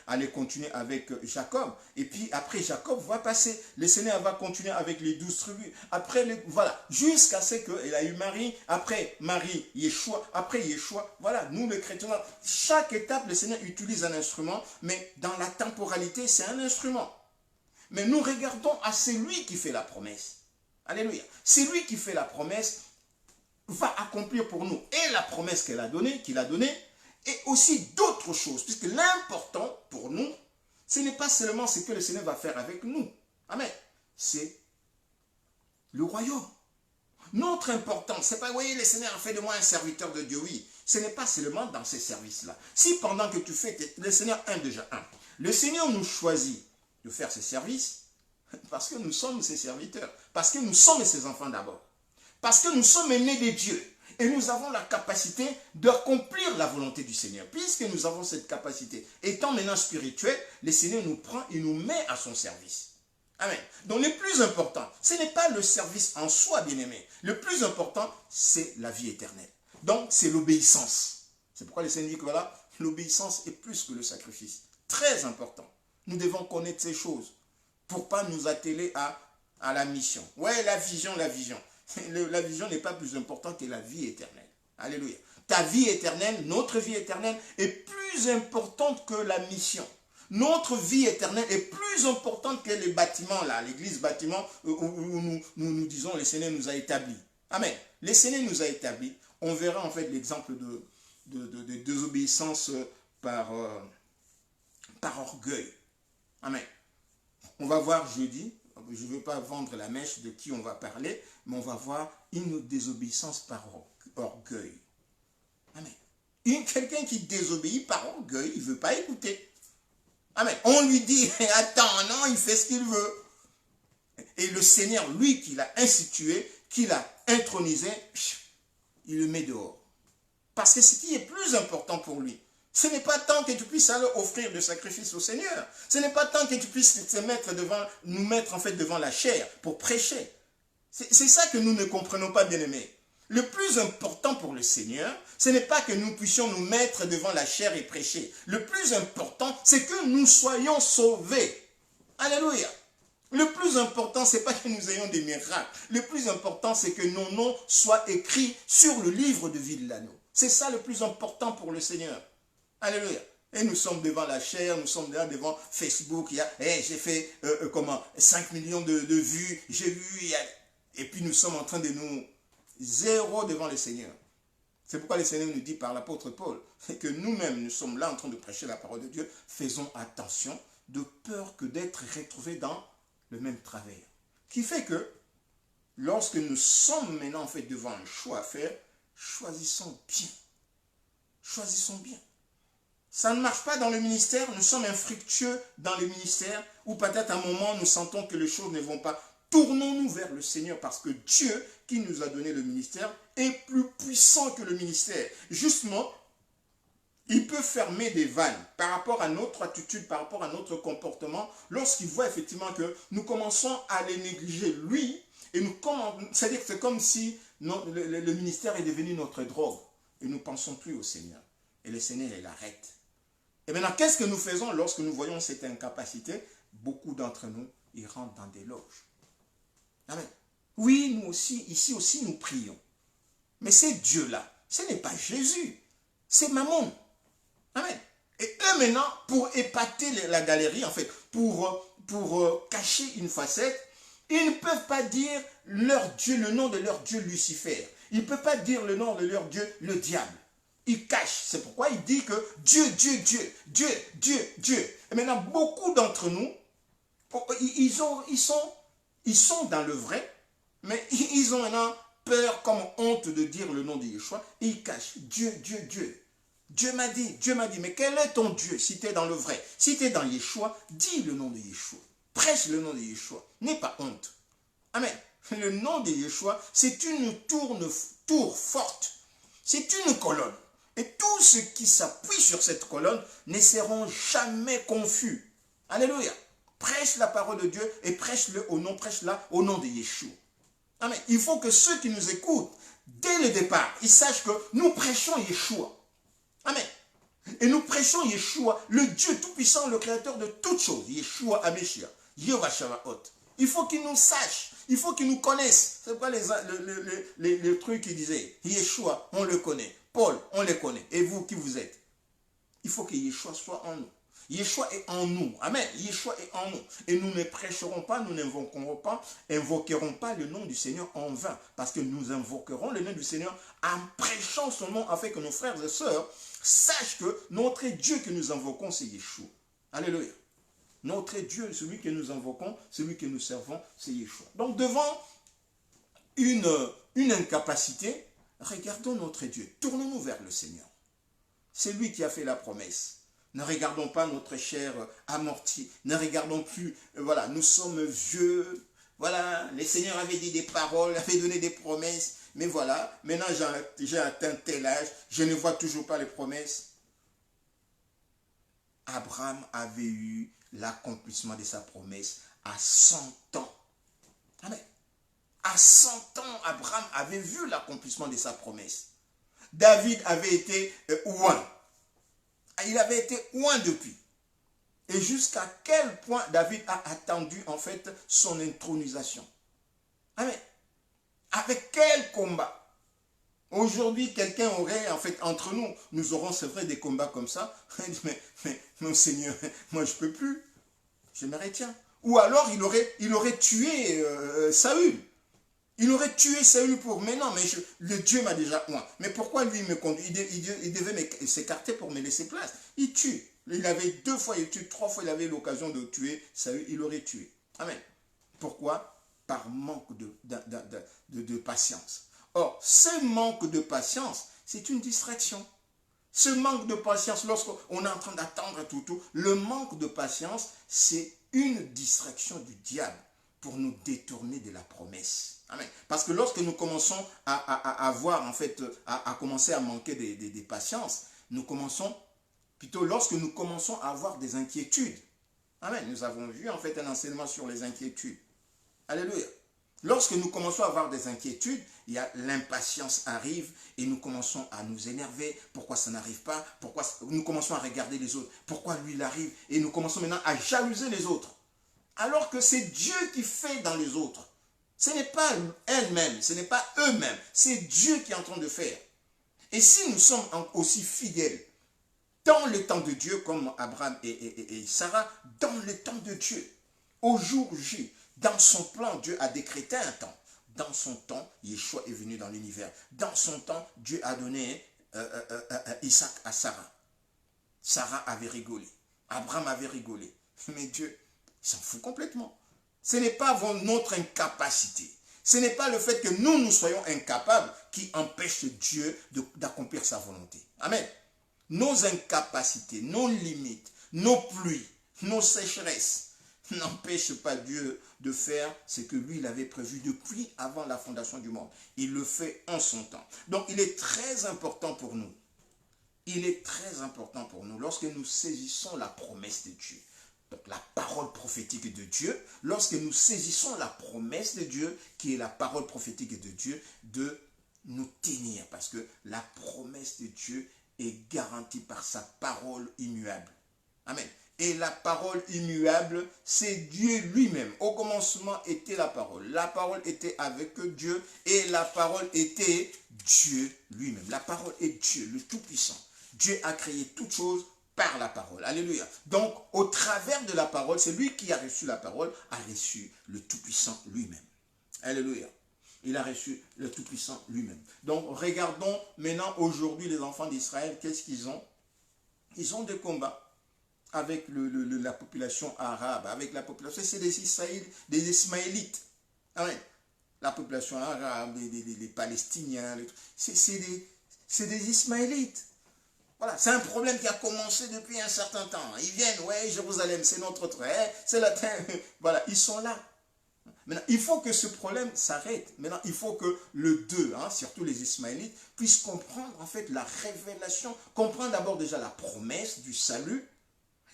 aller continuer avec Jacob. Et puis, après, Jacob va passer. Le Seigneur va continuer avec les 12 tribus. Après, voilà, jusqu'à ce qu'il a eu Marie. Après, Marie, Yeshua. Après, Yeshua. Voilà, nous, les chrétiens, chaque étape, le Seigneur utilise un instrument. Mais dans la temporalité, c'est un instrument. Mais nous regardons à celui qui fait la promesse. Alléluia. C'est lui qui fait la promesse, va accomplir pour nous et la promesse qu'il a donnée, et aussi d'autres choses. Puisque l'important pour nous, ce n'est pas seulement ce que le Seigneur va faire avec nous. Amen. C'est le royaume. Notre importance, c'est pas, oui, le Seigneur a fait de moi un serviteur de Dieu, oui. Ce n'est pas seulement dans ces services-là. Si pendant que tu fais, le Seigneur, le Seigneur nous choisit de faire ces services, parce que nous sommes ses serviteurs, parce que nous sommes ses enfants d'abord, parce que nous sommes nés de Dieu, et nous avons la capacité d'accomplir la volonté du Seigneur. Puisque nous avons cette capacité, étant maintenant spirituel, le Seigneur nous prend et nous met à son service. Amen. Donc le plus important, ce n'est pas le service en soi, bien-aimé. Le plus important, c'est la vie éternelle. Donc c'est l'obéissance. C'est pourquoi le Seigneur dit que voilà, l'obéissance est plus que le sacrifice. Très important. Nous devons connaître ces choses pour ne pas nous atteler à la mission. Ouais, la vision. La vision n'est pas plus importante que la vie éternelle. Alléluia. Ta vie éternelle, notre vie éternelle est plus importante que la mission. Notre vie éternelle est plus importante que les bâtiments, là, l'église bâtiment où nous disons le Seigneur nous a établis. Amen. Le Seigneur nous a établis. On verra en fait l'exemple de désobéissance par orgueil. Amen. On va voir jeudi, je ne veux pas vendre la mèche de qui on va parler, mais on va voir une désobéissance par orgueil. Amen. Quelqu'un qui désobéit par orgueil, il ne veut pas écouter. Amen. On lui dit, attends, non, il fait ce qu'il veut. Et le Seigneur, lui, qui l'a institué, qui l'a intronisé, il le met dehors. Parce que ce qui est plus important pour lui, ce n'est pas tant que tu puisses aller offrir de sacrifice au Seigneur. Ce n'est pas tant que tu puisses nous mettre en fait devant la chair pour prêcher. C'est ça que nous ne comprenons pas, bien-aimés. Le plus important pour le Seigneur, ce n'est pas que nous puissions nous mettre devant la chair et prêcher. Le plus important, c'est que nous soyons sauvés. Alléluia. Le plus important, ce n'est pas que nous ayons des miracles. Le plus important, c'est que nos noms soient écrits sur le livre de vie de l'agneau. C'est ça le plus important pour le Seigneur. Alléluia. Et nous sommes devant la chair, nous sommes là devant Facebook. J'ai fait 5 millions de vues, j'ai vu. Et puis nous sommes en train de nous zéro devant le Seigneur. C'est pourquoi le Seigneur nous dit par l'apôtre Paul que nous-mêmes, nous sommes là en train de prêcher la parole de Dieu. Faisons attention, de peur que d'être retrouvés dans le même travers. Qui fait que lorsque nous sommes maintenant en fait devant un choix à faire, choisissons bien. Choisissons bien. Ça ne marche pas dans le ministère, nous sommes infructueux dans le ministère, ou peut-être à un moment nous sentons que les choses ne vont pas. Tournons-nous vers le Seigneur parce que Dieu qui nous a donné le ministère est plus puissant que le ministère. Justement, il peut fermer des vannes par rapport à notre attitude, par rapport à notre comportement, lorsqu'il voit effectivement que nous commençons à les négliger, lui, et c'est-à-dire que c'est comme si le ministère est devenu notre drogue, et nous ne pensons plus au Seigneur. Et le Seigneur, il arrête. Et maintenant, qu'est-ce que nous faisons lorsque nous voyons cette incapacité? Beaucoup d'entre nous, ils rentrent dans des loges. Amen. Oui, nous aussi, ici aussi, nous prions. Mais c'est Dieu-là. Ce n'est pas Jésus. C'est Mammon. Amen. Et eux maintenant, pour épater la galerie, en fait, pour cacher une facette, ils ne peuvent pas dire leur Dieu, le nom de leur Dieu Lucifer. Ils ne peuvent pas dire le nom de leur Dieu, le diable. Ils cachent. C'est pourquoi il dit que Dieu, Dieu, Dieu, Dieu, Dieu, Dieu. Et maintenant, beaucoup d'entre nous, ils sont dans le vrai, mais ils ont maintenant peur comme honte de dire le nom de Yeshua. Et ils cachent. Dieu, Dieu, Dieu. Dieu m'a dit, mais quel est ton Dieu si tu es dans le vrai? Si tu es dans Yeshua, dis le nom de Yeshua. Prêche le nom de Yeshua. N'aie pas honte. Amen. Le nom de Yeshua, c'est une tour forte. C'est une colonne. Et tous ceux qui s'appuient sur cette colonne ne seront jamais confus. Alléluia. Prêche la parole de Dieu et prêche-la au nom de Yeshua. Amen. Il faut que ceux qui nous écoutent, dès le départ, ils sachent que nous prêchons Yeshua. Amen. Et nous prêchons Yeshua, le Dieu Tout-Puissant, le Créateur de toutes choses. Yeshua Ameshia, Yehovah Shavaot. Il faut qu'ils nous sachent, il faut qu'ils nous connaissent. C'est quoi les trucs qu'ils disaient? Yeshua, on le connaît. Paul, on le connaît. Et vous, qui vous êtes? Il faut que Yeshua soit en nous. Yeshua est en nous. Amen. Yeshua est en nous. Et nous ne prêcherons pas, nous n'invoquerons pas le nom du Seigneur en vain. Parce que nous invoquerons le nom du Seigneur en prêchant son nom afin que nos frères et sœurs sachent que notre Dieu que nous invoquons, c'est Yeshua. Alléluia. Notre Dieu, celui que nous invoquons, celui que nous servons, c'est Yeshua. Donc devant une incapacité, regardons notre Dieu. Tournons-nous vers le Seigneur. C'est lui qui a fait la promesse. Ne regardons pas notre chair amortie. Ne regardons plus, voilà, nous sommes vieux. Voilà, le Seigneur avait dit des paroles, avait donné des promesses. Mais voilà, maintenant j'ai atteint tel âge, je ne vois toujours pas les promesses. Abraham avait eu l'accomplissement de sa promesse à 100 ans. Amen. À 100 ans, Abraham avait vu l'accomplissement de sa promesse. David avait été oint. Il avait été oint depuis. Et jusqu'à quel point David a attendu en fait son intronisation. Amen. Avec quel combat? Aujourd'hui, quelqu'un aurait, en fait, entre nous, nous aurons, c'est vrai, des combats comme ça. Mais mon Seigneur, moi je ne peux plus. Je me retiens. Ou alors, il aurait tué Saül. Il aurait tué Saül pour, mais non, mais le Dieu m'a déjà oint. Mais pourquoi lui me conduit? Il devait s'écarter pour me laisser place. Il tue. Il avait 2 fois, il tue 3 fois, il avait l'occasion de tuer Saül, il aurait tué. Amen. Pourquoi? Par manque de patience. Or, ce manque de patience, c'est une distraction. Ce manque de patience, lorsqu'on est en train d'attendre tout, le manque de patience, c'est une distraction du diable pour nous détourner de la promesse. Amen. Parce que lorsque nous commençons à avoir, en fait, à commencer à manquer de patience, lorsque nous commençons à avoir des inquiétudes. Amen. Nous avons vu, en fait, un enseignement sur les inquiétudes. Alléluia. Lorsque nous commençons à avoir des inquiétudes, il y a l'impatience arrive et nous commençons à nous énerver. Pourquoi ça n'arrive pas? Pourquoi nous commençons à regarder les autres? Pourquoi lui il arrive? Et nous commençons maintenant à jalouser les autres. Alors que c'est Dieu qui fait dans les autres. Ce n'est pas elles-mêmes, ce n'est pas eux-mêmes. C'est Dieu qui est en train de faire. Et si nous sommes aussi fidèles dans le temps de Dieu, comme Abraham et Sarah, dans le temps de Dieu, au jour J, dans son plan, Dieu a décrété un temps. Dans son temps, Yeshua est venu dans l'univers. Dans son temps, Dieu a donné Isaac à Sarah. Sarah avait rigolé. Abraham avait rigolé. Mais Dieu, il s'en fout complètement. Ce n'est pas notre incapacité. Ce n'est pas le fait que nous soyons incapables qui empêche Dieu d'accomplir sa volonté. Amen. Nos incapacités, nos limites, nos pluies, nos sécheresses n'empêchent pas Dieu de faire ce que lui il avait prévu depuis avant la fondation du monde. Il le fait en son temps. Donc il est très important pour nous. Il est très important pour nous lorsque nous saisissons la promesse de Dieu. Donc la parole prophétique de Dieu, lorsque nous saisissons la promesse de Dieu, qui est la parole prophétique de Dieu, de nous tenir. Parce que la promesse de Dieu est garantie par sa parole immuable. Amen. Et la parole immuable, c'est Dieu lui-même. Au commencement était la parole. La parole était avec Dieu et la parole était Dieu lui-même. La parole est Dieu, le Tout-Puissant. Dieu a créé toutes choses par la parole. Alléluia. Donc, au travers de la parole, c'est lui qui a reçu la parole, a reçu le Tout-Puissant lui-même. Alléluia. Il a reçu le Tout-Puissant lui-même. Donc, regardons maintenant aujourd'hui les enfants d'Israël, qu'est-ce qu'ils ont? Ils ont des combats avec la population arabe, avec la population, c'est des Ismaélites. Amen. La population arabe, les Palestiniens, c'est des Ismaélites. Voilà, c'est un problème qui a commencé depuis un certain temps. Ils viennent, ouais, Jérusalem, c'est notre terre, c'est la terre. Voilà, ils sont là. Maintenant, il faut que ce problème s'arrête. Maintenant, il faut que le deux, surtout les Ismaélites, puissent comprendre en fait la révélation, comprendre d'abord déjà la promesse du salut,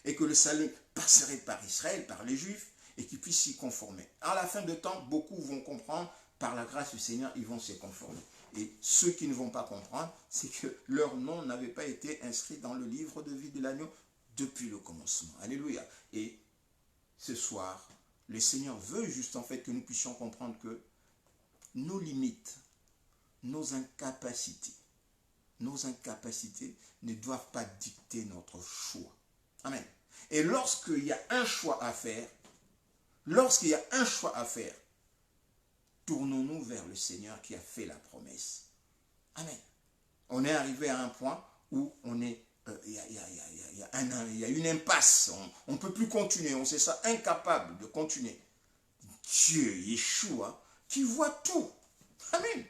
et que le salut passerait par Israël, par les Juifs, et qu'ils puissent s'y conformer. À la fin de temps, beaucoup vont comprendre, par la grâce du Seigneur, ils vont s'y conformer. Et ceux qui ne vont pas comprendre, c'est que leur nom n'avait pas été inscrit dans le livre de vie de l'agneau depuis le commencement. Alléluia. Et ce soir, le Seigneur veut juste en fait que nous puissions comprendre que nos limites, nos incapacités ne doivent pas dicter notre choix. Amen. Et lorsqu'il y a un choix à faire, tournons-nous vers le Seigneur qui a fait la promesse. Amen. On est arrivé à un point où on est, il y a une impasse. On ne peut plus continuer. On sait ça, incapable de continuer. Dieu, Yeshua, qui voit tout. Amen.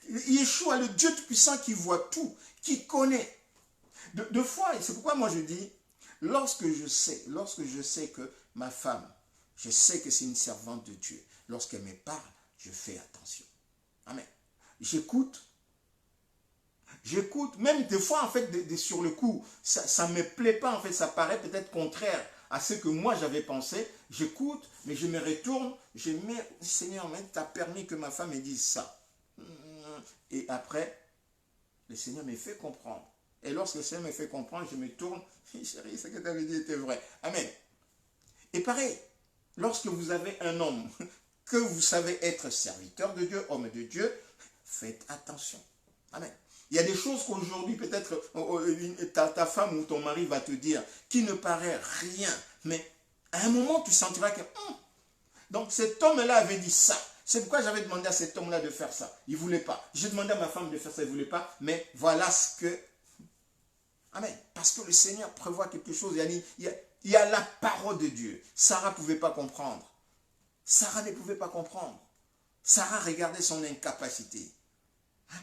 Yeshua, le Dieu Tout-Puissant qui voit tout, qui connaît. De fois, et c'est pourquoi moi je dis, lorsque je sais que ma femme, je sais que c'est une servante de Dieu, lorsqu'elle me parle, je fais attention. Amen. J'écoute, même des fois, en fait, sur le coup, ça ne me plaît pas, en fait, ça paraît peut-être contraire à ce que moi j'avais pensé. J'écoute, mais je me retourne, je mets, Seigneur, tu as permis que ma femme me dise ça. Et après, le Seigneur me fait comprendre. Et lorsque le Seigneur me fait comprendre, je me tourne, chérie, ce que tu avais dit était vrai. Amen. Et pareil, lorsque vous avez un homme que vous savez être serviteur de Dieu, homme de Dieu, faites attention. Amen. Il y a des choses qu'aujourd'hui, peut-être, ta femme ou ton mari va te dire, qui ne paraît rien, mais à un moment, tu sentiras que, donc cet homme-là avait dit ça. C'est pourquoi j'avais demandé à cet homme-là de faire ça. Il ne voulait pas. J'ai demandé à ma femme de faire ça, il ne voulait pas. Mais voilà ce que... Amen. Parce que le Seigneur prévoit quelque chose. Il y a la parole de Dieu. Sarah ne pouvait pas comprendre. Sarah ne pouvait pas comprendre. Sarah regardait son incapacité.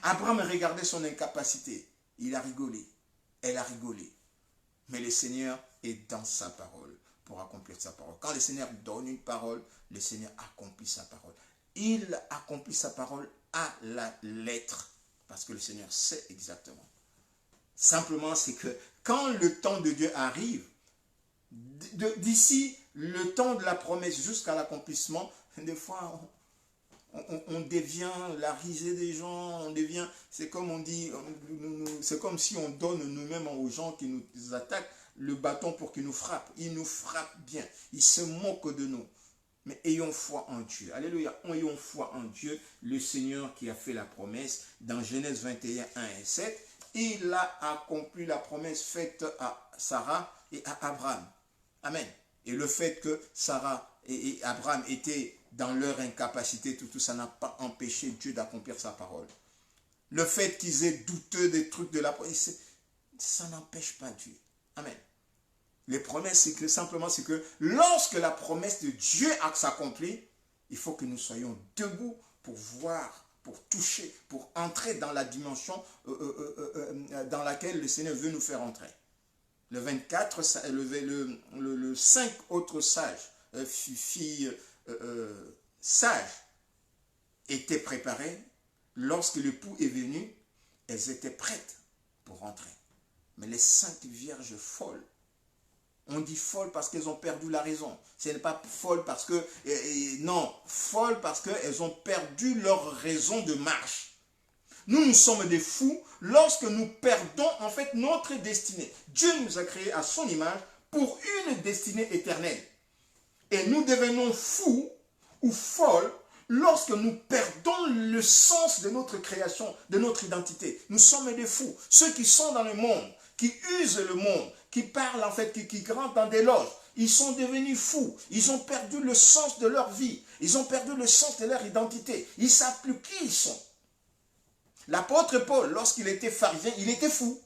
Abraham regardait son incapacité. Il a rigolé. Elle a rigolé. Mais le Seigneur est dans sa parole pour accomplir sa parole. Quand le Seigneur donne une parole, le Seigneur accomplit sa parole. Il accomplit sa parole à la lettre. Parce que le Seigneur sait exactement. Simplement, c'est que quand le temps de Dieu arrive, d'ici le temps de la promesse jusqu'à l'accomplissement, des fois, on devient la risée des gens, on devient, c'est comme on dit, c'est comme si on donne nous-mêmes aux gens qui nous attaquent le bâton pour qu'ils nous frappent. Ils nous frappent bien, ils se moquent de nous. Mais ayons foi en Dieu. Alléluia. Ayons foi en Dieu, le Seigneur qui a fait la promesse. Dans Genèse 21, 1 et 7, il a accompli la promesse faite à Sarah et à Abraham. Amen. Et le fait que Sarah et Abraham étaient dans leur incapacité, tout ça n'a pas empêché Dieu d'accomplir sa parole. Le fait qu'ils aient douteux des trucs de la promesse, ça n'empêche pas Dieu. Amen. Les promesses, c'est que simplement, c'est que lorsque la promesse de Dieu s'accomplit, il faut que nous soyons debout pour voir, pour toucher, pour entrer dans la dimension dans laquelle le Seigneur veut nous faire entrer. Le 24, le 5 autres sages, filles sages, étaient préparées. Lorsque l'époux est venu, elles étaient prêtes pour entrer. Mais les 5 vierges folles, on dit folles parce qu'elles ont perdu la raison. Ce n'est pas folle parce que... non, folles parce qu'elles ont perdu leur raison de marche. Nous sommes des fous lorsque nous perdons en fait notre destinée. Dieu nous a créés à son image pour une destinée éternelle. Et nous devenons fous ou folles lorsque nous perdons le sens de notre création, de notre identité. Nous sommes des fous. Ceux qui sont dans le monde, qui usent le monde, qui parlent en fait, qui rentrent dans des loges, ils sont devenus fous. Ils ont perdu le sens de leur vie. Ils ont perdu le sens de leur identité. Ils ne savent plus qui ils sont. L'apôtre Paul, lorsqu'il était pharisien, il était fou.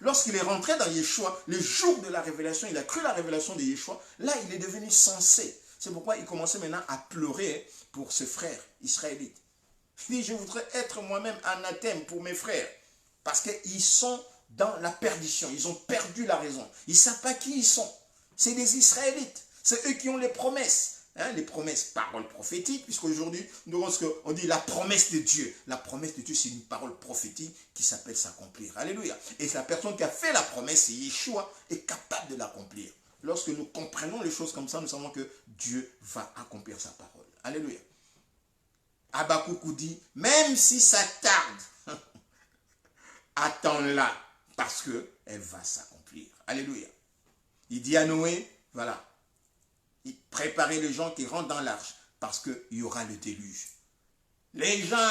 Lorsqu'il est rentré dans Yeshua, le jour de la révélation, il a cru la révélation de Yeshua, là il est devenu sensé. C'est pourquoi il commençait maintenant à pleurer pour ses frères israélites. Il dit, je voudrais être moi-même anathème pour mes frères, parce qu'ils sont dans la perdition, ils ont perdu la raison. Ils ne savent pas qui ils sont. C'est des Israélites, c'est eux qui ont les promesses. Hein, les promesses, paroles prophétiques, puisqu'aujourd'hui, on dit la promesse de Dieu. La promesse de Dieu, c'est une parole prophétique qui s'appelle s'accomplir. Alléluia. Et la personne qui a fait la promesse, c'est Yeshua, est capable de l'accomplir. Lorsque nous comprenons les choses comme ça, nous savons que Dieu va accomplir sa parole. Alléluia. Habakkuk dit, même si ça tarde, attends-la, parce qu'elle va s'accomplir. Alléluia. Il dit à Noé, voilà, préparez les gens qui rentrent dans l'arche, parce qu'il y aura le déluge. Les gens,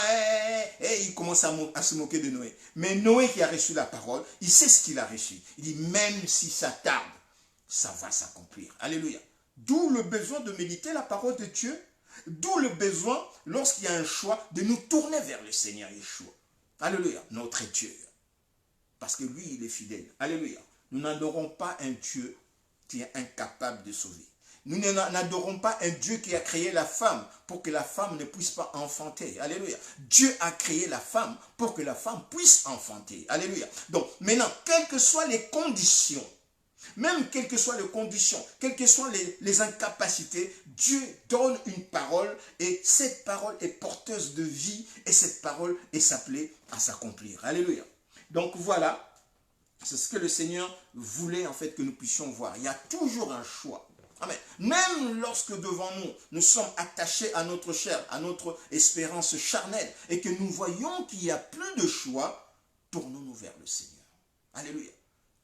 ils commencent à se moquer de Noé. Mais Noé qui a reçu la parole, il sait ce qu'il a reçu. Il dit, même si ça tarde, ça va s'accomplir. Alléluia. D'où le besoin de méditer la parole de Dieu. D'où le besoin, lorsqu'il y a un choix, de nous tourner vers le Seigneur Yeshua. Alléluia. Notre Dieu. Parce que lui, il est fidèle. Alléluia. Nous n'adorons pas un Dieu qui est incapable de sauver. Nous n'adorons pas un Dieu qui a créé la femme pour que la femme ne puisse pas enfanter. Alléluia. Dieu a créé la femme pour que la femme puisse enfanter. Alléluia. Donc, maintenant, quelles que soient les conditions, même quelles que soient les conditions, quelles que soient les incapacités, Dieu donne une parole et cette parole est porteuse de vie et cette parole est appelée à s'accomplir. Alléluia. Donc voilà, c'est ce que le Seigneur voulait en fait que nous puissions voir. Il y a toujours un choix. Amen. Même lorsque devant nous, nous sommes attachés à notre chair, à notre espérance charnelle et que nous voyons qu'il n'y a plus de choix, tournons-nous vers le Seigneur. Alléluia.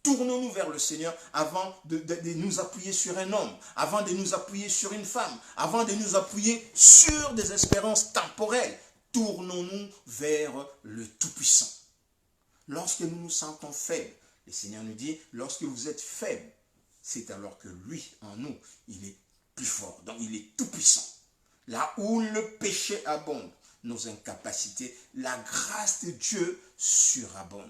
Tournons-nous vers le Seigneur avant de nous appuyer sur un homme, avant de nous appuyer sur une femme, avant de nous appuyer sur des espérances temporelles. Tournons-nous vers le Tout-Puissant. Lorsque nous nous sentons faibles, le Seigneur nous dit, lorsque vous êtes faibles, c'est alors que lui, en nous, il est plus fort. Donc, il est tout-puissant. Là où le péché abonde, nos incapacités, la grâce de Dieu surabonde.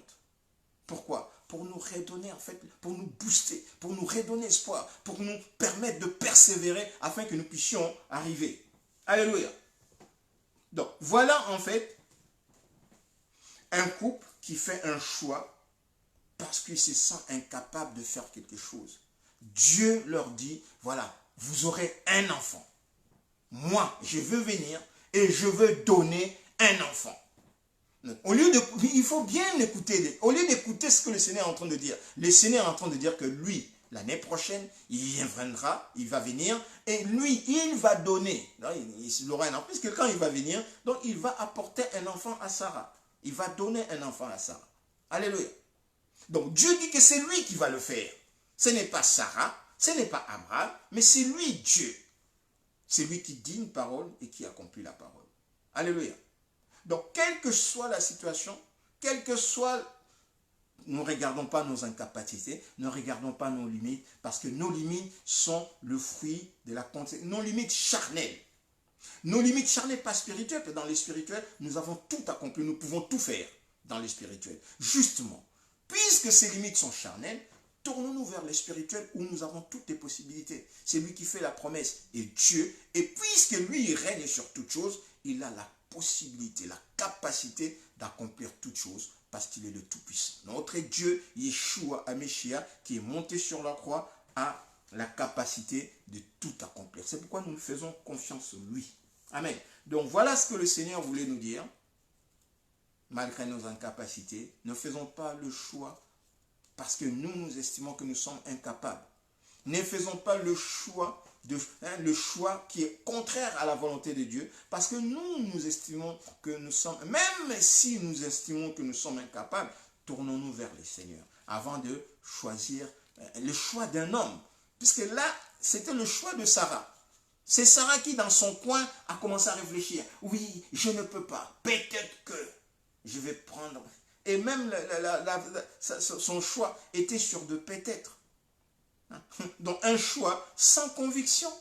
Pourquoi? Pour nous redonner, en fait, pour nous booster, pour nous redonner espoir, pour nous permettre de persévérer afin que nous puissions arriver. Alléluia. Donc, voilà, en fait, un couple qui fait un choix parce qu'il se sent incapable de faire quelque chose. Dieu leur dit, voilà, vous aurez un enfant. Moi, je veux venir et je veux donner un enfant. Au lieu de, il faut bien écouter, au lieu d'écouter ce que le Seigneur est en train de dire, le Seigneur est en train de dire que lui, l'année prochaine, il viendra, il va venir, et lui, il va donner. Il aura un enfant, puisque quand il va venir, donc il va apporter un enfant à Sarah. Il va donner un enfant à Sarah. Alléluia. Donc Dieu dit que c'est lui qui va le faire. Ce n'est pas Sarah, ce n'est pas Abraham, mais c'est lui, Dieu. C'est lui qui dit une parole et qui accomplit la parole. Alléluia. Donc, quelle que soit la situation, quelle que soit... Nous ne regardons pas nos incapacités, ne regardons pas nos limites, parce que nos limites sont le fruit de la conséquence. Nos limites charnelles. Nos limites charnelles, pas spirituelles, parce que dans les spirituels, nous avons tout accompli, nous pouvons tout faire dans les spirituels. Justement, puisque ces limites sont charnelles, tournons-nous vers les spirituels où nous avons toutes les possibilités. C'est lui qui fait la promesse et Dieu. Et puisque lui, il règne sur toutes choses, il a la possibilité, la capacité d'accomplir toutes choses parce qu'il est le Tout-Puissant. Notre Dieu, Yeshua Haméchia, qui est monté sur la croix, a la capacité de tout accomplir. C'est pourquoi nous faisons confiance en lui. Amen. Donc voilà ce que le Seigneur voulait nous dire. Malgré nos incapacités, ne faisons pas le choix parce que nous estimons que nous sommes incapables. Ne faisons pas le choix, le choix qui est contraire à la volonté de Dieu, parce que nous estimons que nous sommes, même si nous estimons que nous sommes incapables, tournons-nous vers le Seigneur, avant de choisir le choix d'un homme. Puisque là, c'était le choix de Sarah. C'est Sarah qui, dans son coin, a commencé à réfléchir. Oui, je ne peux pas. Peut-être que je vais prendre... Et même son choix était sur de peut-être. Donc un choix sans conviction.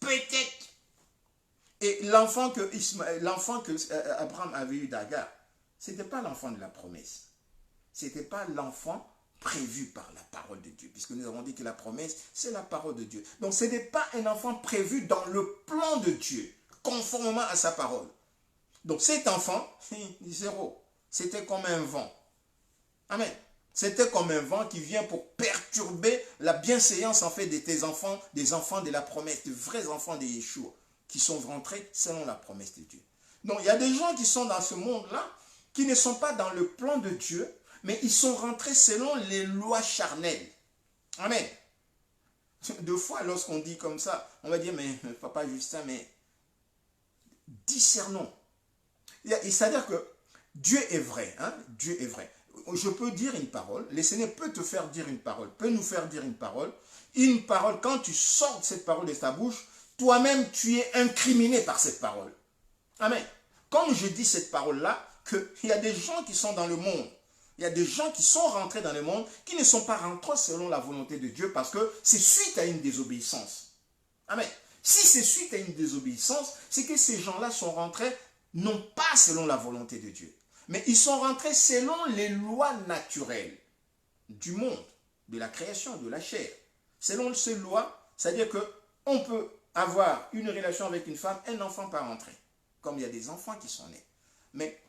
Peut-être. Et l'enfant que Abraham avait eu d'Agar, ce n'était pas l'enfant de la promesse. Ce n'était pas l'enfant prévu par la parole de Dieu. Puisque nous avons dit que la promesse, c'est la parole de Dieu. Donc ce n'est pas un enfant prévu dans le plan de Dieu, conformément à sa parole. Donc cet enfant, zéro. C'était comme un vent. Amen. C'était comme un vent qui vient pour perturber la bienséance en fait de tes enfants, des enfants de la promesse, des vrais enfants de Yeshua, qui sont rentrés selon la promesse de Dieu. Donc il y a des gens qui sont dans ce monde-là, qui ne sont pas dans le plan de Dieu, mais ils sont rentrés selon les lois charnelles. Amen. Deux fois, lorsqu'on dit comme ça, on va dire, mais papa Justin, mais discernons. C'est-à-dire que Dieu est vrai, hein? Dieu est vrai. Je peux dire une parole, le Seigneur peut te faire dire une parole, peut nous faire dire une parole, quand tu sors de cette parole de ta bouche, toi-même tu es incriminé par cette parole. Amen. Comme je dis cette parole-là, qu'il y a des gens qui sont dans le monde, il y a des gens qui sont rentrés dans le monde, qui ne sont pas rentrés selon la volonté de Dieu, parce que c'est suite à une désobéissance. Amen. Si c'est suite à une désobéissance, c'est que ces gens-là sont rentrés non pas selon la volonté de Dieu, mais ils sont rentrés selon les lois naturelles du monde, de la création, de la chair. Selon ces lois, c'est-à-dire qu'on peut avoir une relation avec une femme, un enfant pas rentrer, comme il y a des enfants qui sont nés. Mais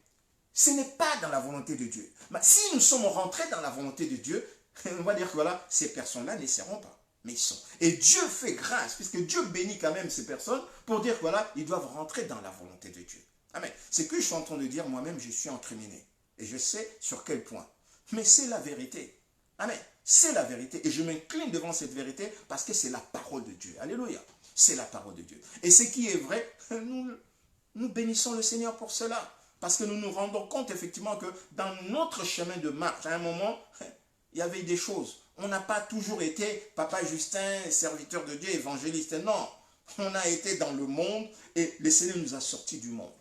ce n'est pas dans la volonté de Dieu. Mais si nous sommes rentrés dans la volonté de Dieu, on va dire que voilà, ces personnes-là ne seront pas. Mais ils sont. Et Dieu fait grâce, puisque Dieu bénit quand même ces personnes pour dire que voilà, ils doivent rentrer dans la volonté de Dieu. Amen. C'est que je suis en train de dire, moi-même, je suis incriminé. Et je sais sur quel point. Mais c'est la vérité. Amen. C'est la vérité. Et je m'incline devant cette vérité parce que c'est la parole de Dieu. Alléluia. C'est la parole de Dieu. Et ce qui est vrai, nous bénissons le Seigneur pour cela. Parce que nous nous rendons compte effectivement que dans notre chemin de marche, à un moment, il y avait des choses. On n'a pas toujours été papa Justin, serviteur de Dieu, évangéliste. Non, on a été dans le monde et le Seigneur nous a sortis du monde.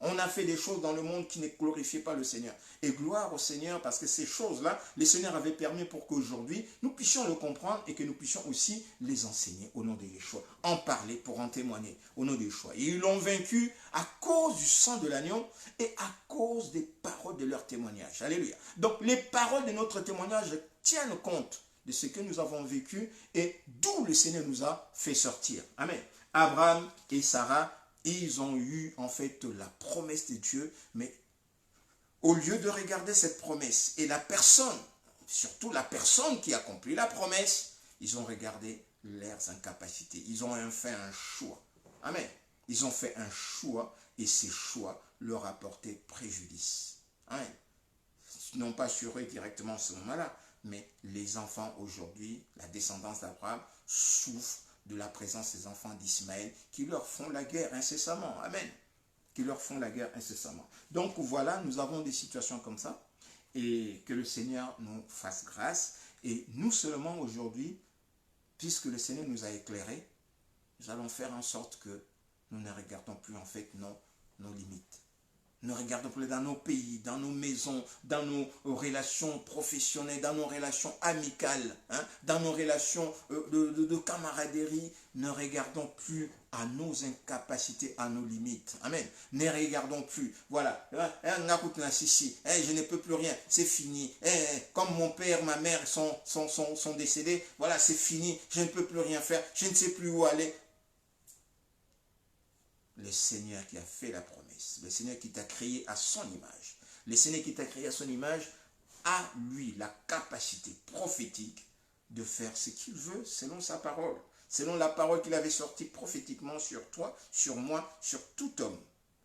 On a fait des choses dans le monde qui ne glorifiaient pas le Seigneur. Et gloire au Seigneur parce que ces choses-là, le Seigneur avait permis pour qu'aujourd'hui, nous puissions le comprendre et que nous puissions aussi les enseigner au nom de Yeshua. En parler pour en témoigner au nom de Yeshua. Et ils l'ont vaincu à cause du sang de l'agneau et à cause des paroles de leur témoignage. Alléluia. Donc les paroles de notre témoignage tiennent compte de ce que nous avons vécu et d'où le Seigneur nous a fait sortir. Amen. Abraham et Sarah, ils ont eu en fait la promesse de Dieu, mais au lieu de regarder cette promesse et la personne, surtout la personne qui accomplit la promesse, ils ont regardé leurs incapacités. Ils ont fait un choix. Amen. Ils ont fait un choix et ces choix leur apportaient préjudice. Amen. Ils n'ont pas assuré directement ce moment-là, mais les enfants aujourd'hui, la descendance d'Abraham, souffrent de la présence des enfants d'Ismaël qui leur font la guerre incessamment. Amen. Qui leur font la guerre incessamment. Donc voilà, nous avons des situations comme ça et que le Seigneur nous fasse grâce. Et nous seulement aujourd'hui, puisque le Seigneur nous a éclairés, nous allons faire en sorte que nous ne regardons plus en fait nos limites. Ne regardons plus dans nos pays, dans nos maisons, dans nos relations professionnelles, dans nos relations amicales, hein, dans nos relations de camaraderie. Ne regardons plus à nos incapacités, à nos limites. Amen. Ne regardons plus. Voilà. Je ne peux plus rien. C'est fini. Comme mon père, ma mère sont décédés. Voilà, c'est fini. Je ne peux plus rien faire. Je ne sais plus où aller. Le Seigneur qui a fait la promesse, le Seigneur qui t'a créé à son image, le Seigneur qui t'a créé à son image a, lui, la capacité prophétique de faire ce qu'il veut selon sa parole, selon la parole qu'il avait sortie prophétiquement sur toi, sur moi, sur tout homme.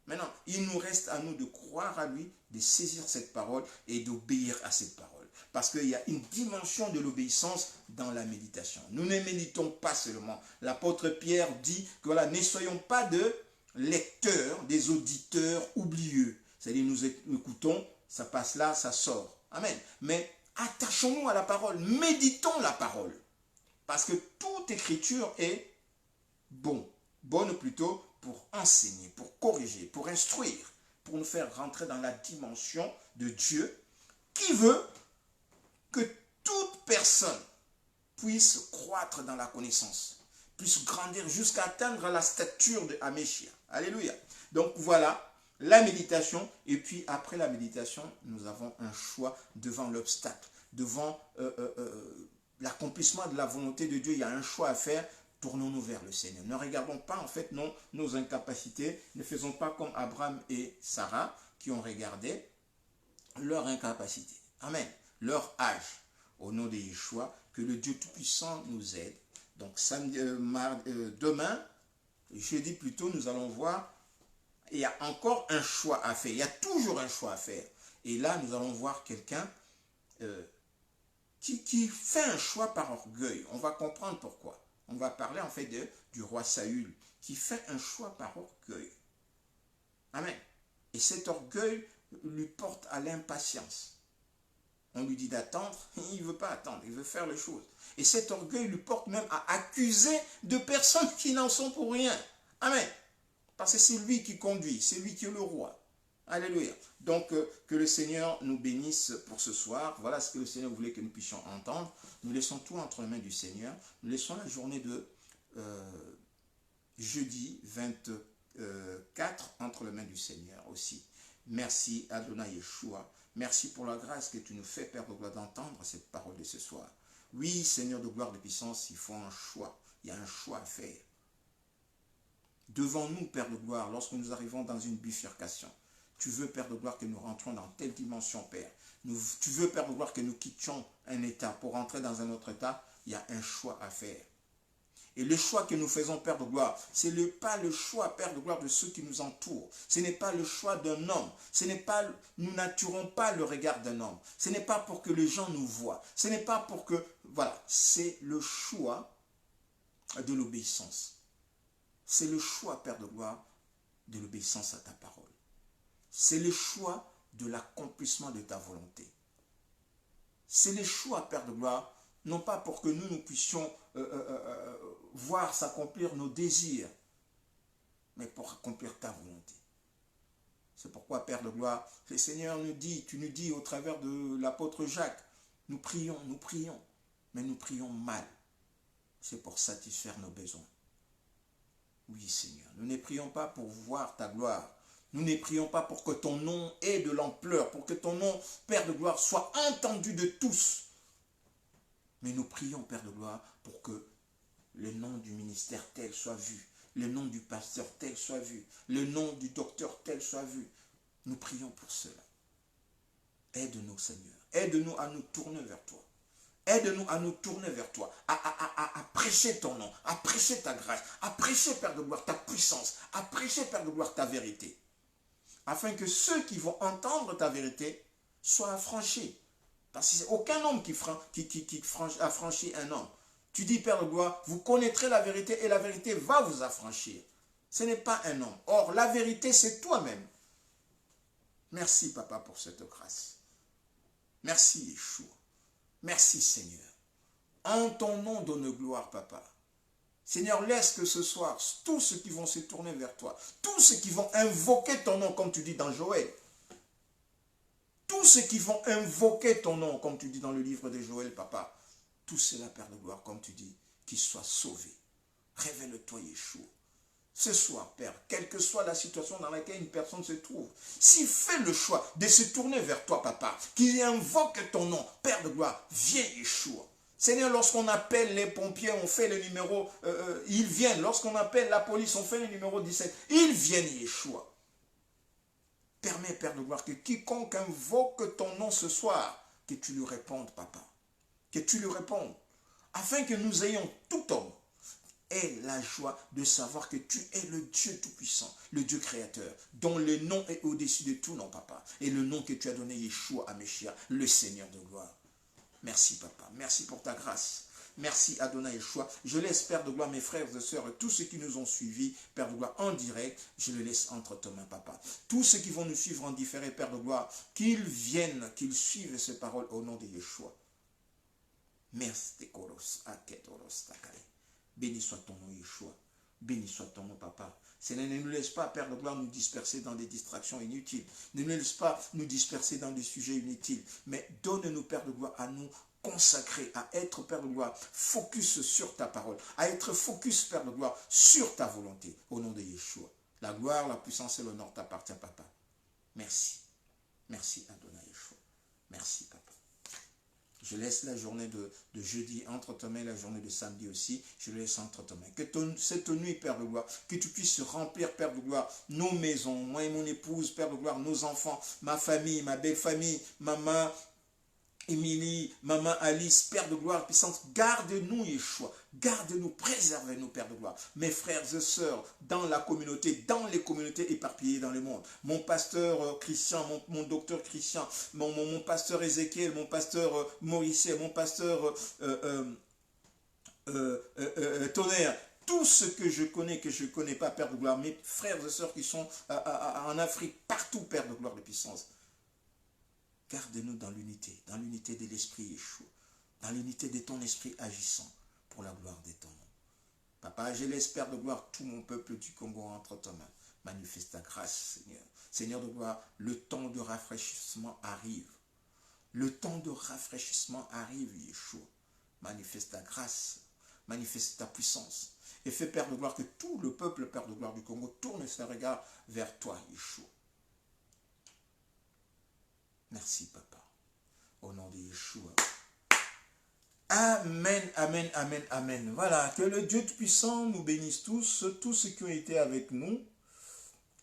Maintenant, il nous reste à nous de croire à lui, de saisir cette parole et d'obéir à cette parole. Parce qu'il y a une dimension de l'obéissance dans la méditation. Nous ne méditons pas seulement. L'apôtre Pierre dit que voilà, ne soyons pas de lecteurs, des auditeurs oublieux. C'est-à-dire nous écoutons, ça passe là, ça sort. Amen. Mais attachons-nous à la parole, méditons la parole. Parce que toute écriture est bonne plutôt pour enseigner, pour corriger, pour instruire, pour nous faire rentrer dans la dimension de Dieu qui veut que toute personne puisse croître dans la connaissance, puisse grandir jusqu'à atteindre la stature de Améchia. Alléluia. Donc voilà la méditation. Et puis après la méditation, nous avons un choix devant l'obstacle, devant l'accomplissement de la volonté de Dieu. Il y a un choix à faire. Tournons-nous vers le Seigneur. Ne regardons pas en fait nos incapacités. Ne faisons pas comme Abraham et Sarah qui ont regardé leur incapacité. Amen. leur âge. Au nom de Yeshua, que le Dieu Tout-Puissant nous aide. Donc demain, jeudi plutôt, nous allons voir, il y a encore un choix à faire. Il y a toujours un choix à faire. Et là, nous allons voir quelqu'un qui fait un choix par orgueil. On va comprendre pourquoi. On va parler en fait du roi Saül, qui fait un choix par orgueil. Amen. Et cet orgueil lui porte à l'impatience. On lui dit d'attendre, il ne veut pas attendre, il veut faire les choses. Et cet orgueil lui porte même à accuser de personnes qui n'en sont pour rien. Amen. Parce que c'est lui qui conduit, c'est lui qui est le roi. Alléluia. Donc, que le Seigneur nous bénisse pour ce soir. Voilà ce que le Seigneur voulait que nous puissions entendre. Nous laissons tout entre les mains du Seigneur. Nous laissons la journée de jeudi 24 entre les mains du Seigneur aussi. Merci Adonai Yeshua. Merci pour la grâce que tu nous fais, Père de gloire, d'entendre cette parole de ce soir. Oui, Seigneur de gloire, de puissance, il faut un choix. Il y a un choix à faire. Devant nous, Père de gloire, lorsque nous arrivons dans une bifurcation, tu veux, Père de gloire, que nous rentrions dans telle dimension, Père. Tu veux, Père de gloire, que nous quittions un état pour entrer dans un autre état. Il y a un choix à faire. Et le choix que nous faisons, Père de gloire, ce n'est pas le choix, Père de gloire, de ceux qui nous entourent. Ce n'est pas le choix d'un homme. Nous n'attirons pas le regard d'un homme. Ce n'est pas pour que les gens nous voient. Ce n'est pas pour que... Voilà, c'est le choix de l'obéissance. C'est le choix, Père de gloire, de l'obéissance à ta parole. C'est le choix de l'accomplissement de ta volonté. C'est le choix, Père de gloire, non pas pour que nous puissions voir s'accomplir nos désirs, mais pour accomplir ta volonté. C'est pourquoi, Père de gloire, le Seigneur nous dit, tu nous dis au travers de l'apôtre Jacques, nous prions, mais nous prions mal. C'est pour satisfaire nos besoins. Oui, Seigneur, nous ne prions pas pour voir ta gloire. Nous ne prions pas pour que ton nom ait de l'ampleur, pour que ton nom, Père de gloire, soit entendu de tous. Mais nous prions, Père de gloire, pour que le nom du ministère tel soit vu, le nom du pasteur tel soit vu, le nom du docteur tel soit vu. Nous prions pour cela. Aide-nous, Seigneur. Aide-nous à nous tourner vers toi. Aide-nous à nous tourner vers toi, à prêcher ton nom, à prêcher ta grâce, à prêcher, Père de gloire, ta puissance, à prêcher, Père de gloire, ta vérité. Afin que ceux qui vont entendre ta vérité soient affranchis. Parce que c'est aucun homme qui affranchit un homme. Tu dis, Père de gloire, vous connaîtrez la vérité et la vérité va vous affranchir. Ce n'est pas un homme. Or, la vérité, c'est toi-même. Merci, Papa, pour cette grâce. Merci, Yeshua. Merci, Seigneur. En ton nom, donne gloire, Papa. Seigneur, laisse que ce soir, tous ceux qui vont se tourner vers toi, tous ceux qui vont invoquer ton nom, comme tu dis dans Joël, tous ceux qui vont invoquer ton nom, comme tu dis dans le livre de Joël, Papa, tous ceux-là, Père de gloire, comme tu dis, qu'ils soient sauvés. Révèle-toi, Yeshua. Ce soir, Père, quelle que soit la situation dans laquelle une personne se trouve, s'il fait le choix de se tourner vers toi, Papa, qu'il invoque ton nom, Père de gloire, viens, Yeshua. Seigneur, lorsqu'on appelle les pompiers, on fait le numéro, ils viennent. Lorsqu'on appelle la police, on fait le numéro 17. Ils viennent, Yeshua. Permets, Père de gloire, que quiconque invoque ton nom ce soir, que tu lui répondes, Papa. Que tu lui répondes. Afin que nous ayons tout homme ait la joie de savoir que tu es le Dieu Tout-Puissant, le Dieu Créateur, dont le nom est au-dessus de tout nom, Papa. Et le nom que tu as donné, Yeshua Haméchiah, le Seigneur de gloire. Merci, Papa. Merci pour ta grâce. Merci, Adonai Yeshua. Je laisse, Père de gloire, mes frères et sœurs, tous ceux qui nous ont suivis, Père de gloire, en direct, je le laisse entre tes mains, Papa. Tous ceux qui vont nous suivre en différé, Père de gloire, qu'ils viennent, qu'ils suivent ces paroles au nom de Yeshua. Merci, Koros, Aketoros, Takare. Béni soit ton nom, Yeshua. Béni soit ton nom, Papa. Seigneur, ne nous laisse pas, Père de gloire, nous disperser dans des distractions inutiles. Ne nous laisse pas nous disperser dans des sujets inutiles. Mais donne-nous, Père de gloire, à nous consacrer, à être, Père de gloire, focus sur ta parole. À être focus, Père de gloire, sur ta volonté. Au nom de Yeshua. La gloire, la puissance et l'honneur t'appartient, Papa. Merci. Merci, Adonai Yeshua. Merci, Papa. Je laisse la journée de jeudi entre tes mains, la journée de samedi aussi, je le laisse entre tes mains. Que cette nuit, Père de gloire, que tu puisses remplir, Père de gloire, nos maisons, moi et mon épouse, Père de gloire, nos enfants, ma famille, ma belle famille, maman, Émilie, Maman Alice, Père de gloire, puissance, garde-nous, Yeshua, garde-nous, préservez-nous, Père de gloire. Mes frères et sœurs, dans la communauté, dans les communautés éparpillées dans le monde. Mon pasteur Christian, mon docteur Christian, mon pasteur Ézéchiel, mon pasteur Maurice, mon pasteur Tonnerre, tout ce que je connais, que je ne connais pas, Père de gloire, mes frères et sœurs qui sont en Afrique, partout, Père de gloire, de puissance. Garde-nous dans l'unité de l'Esprit Yeshua, dans l'unité de ton Esprit agissant pour la gloire de ton nom. Papa, je l'espère de gloire, tout mon peuple du Congo entre tes mains. Manifeste ta grâce, Seigneur. Seigneur de gloire, le temps de rafraîchissement arrive. Le temps de rafraîchissement arrive, Yeshua. Manifeste ta grâce, manifeste ta puissance. Et fais, Père de gloire, que tout le peuple, Père de gloire du Congo, tourne ses regards vers toi, Yeshua. Merci, Papa. Au nom de Yeshua. Amen, amen, amen, amen. Voilà, que le Dieu Tout-Puissant nous bénisse tous ceux qui ont été avec nous.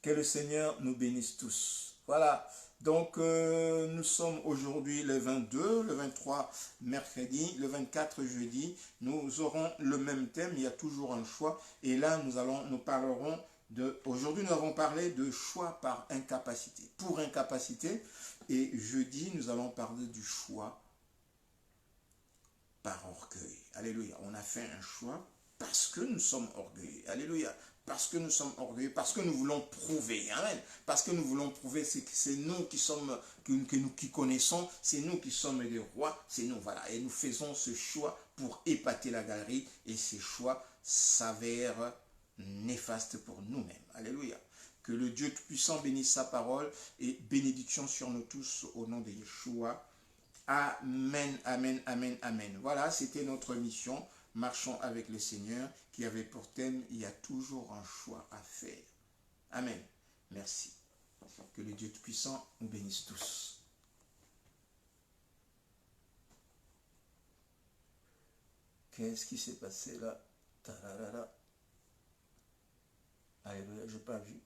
Que le Seigneur nous bénisse tous. Voilà, donc nous sommes aujourd'hui le 22, le 23 mercredi, le 24 jeudi. Nous aurons le même thème, il y a toujours un choix. Et là, nous parlerons de... Aujourd'hui, nous avons parlé de choix par incapacité. Pour incapacité. Et jeudi, nous allons parler du choix par orgueil. Alléluia. On a fait un choix parce que nous sommes orgueilleux. Alléluia. Parce que nous sommes orgueilleux, parce que nous voulons prouver. Amen. Parce que nous voulons prouver, c'est que c'est nous qui sommes, qui connaissons, c'est nous qui sommes les rois, c'est nous, voilà. Et nous faisons ce choix pour épater la galerie, et ces choix s'avèrent néfastes pour nous-mêmes. Alléluia. Que le Dieu Tout-Puissant bénisse sa parole et bénédiction sur nous tous au nom de Yeshua. Amen, amen, amen, amen. Voilà, c'était notre mission. Marchons avec le Seigneur qui avait pour thème, il y a toujours un choix à faire. Amen. Merci. Que le Dieu Tout-Puissant nous bénisse tous. Qu'est-ce qui s'est passé là? Alléluia, je n'ai pas vu.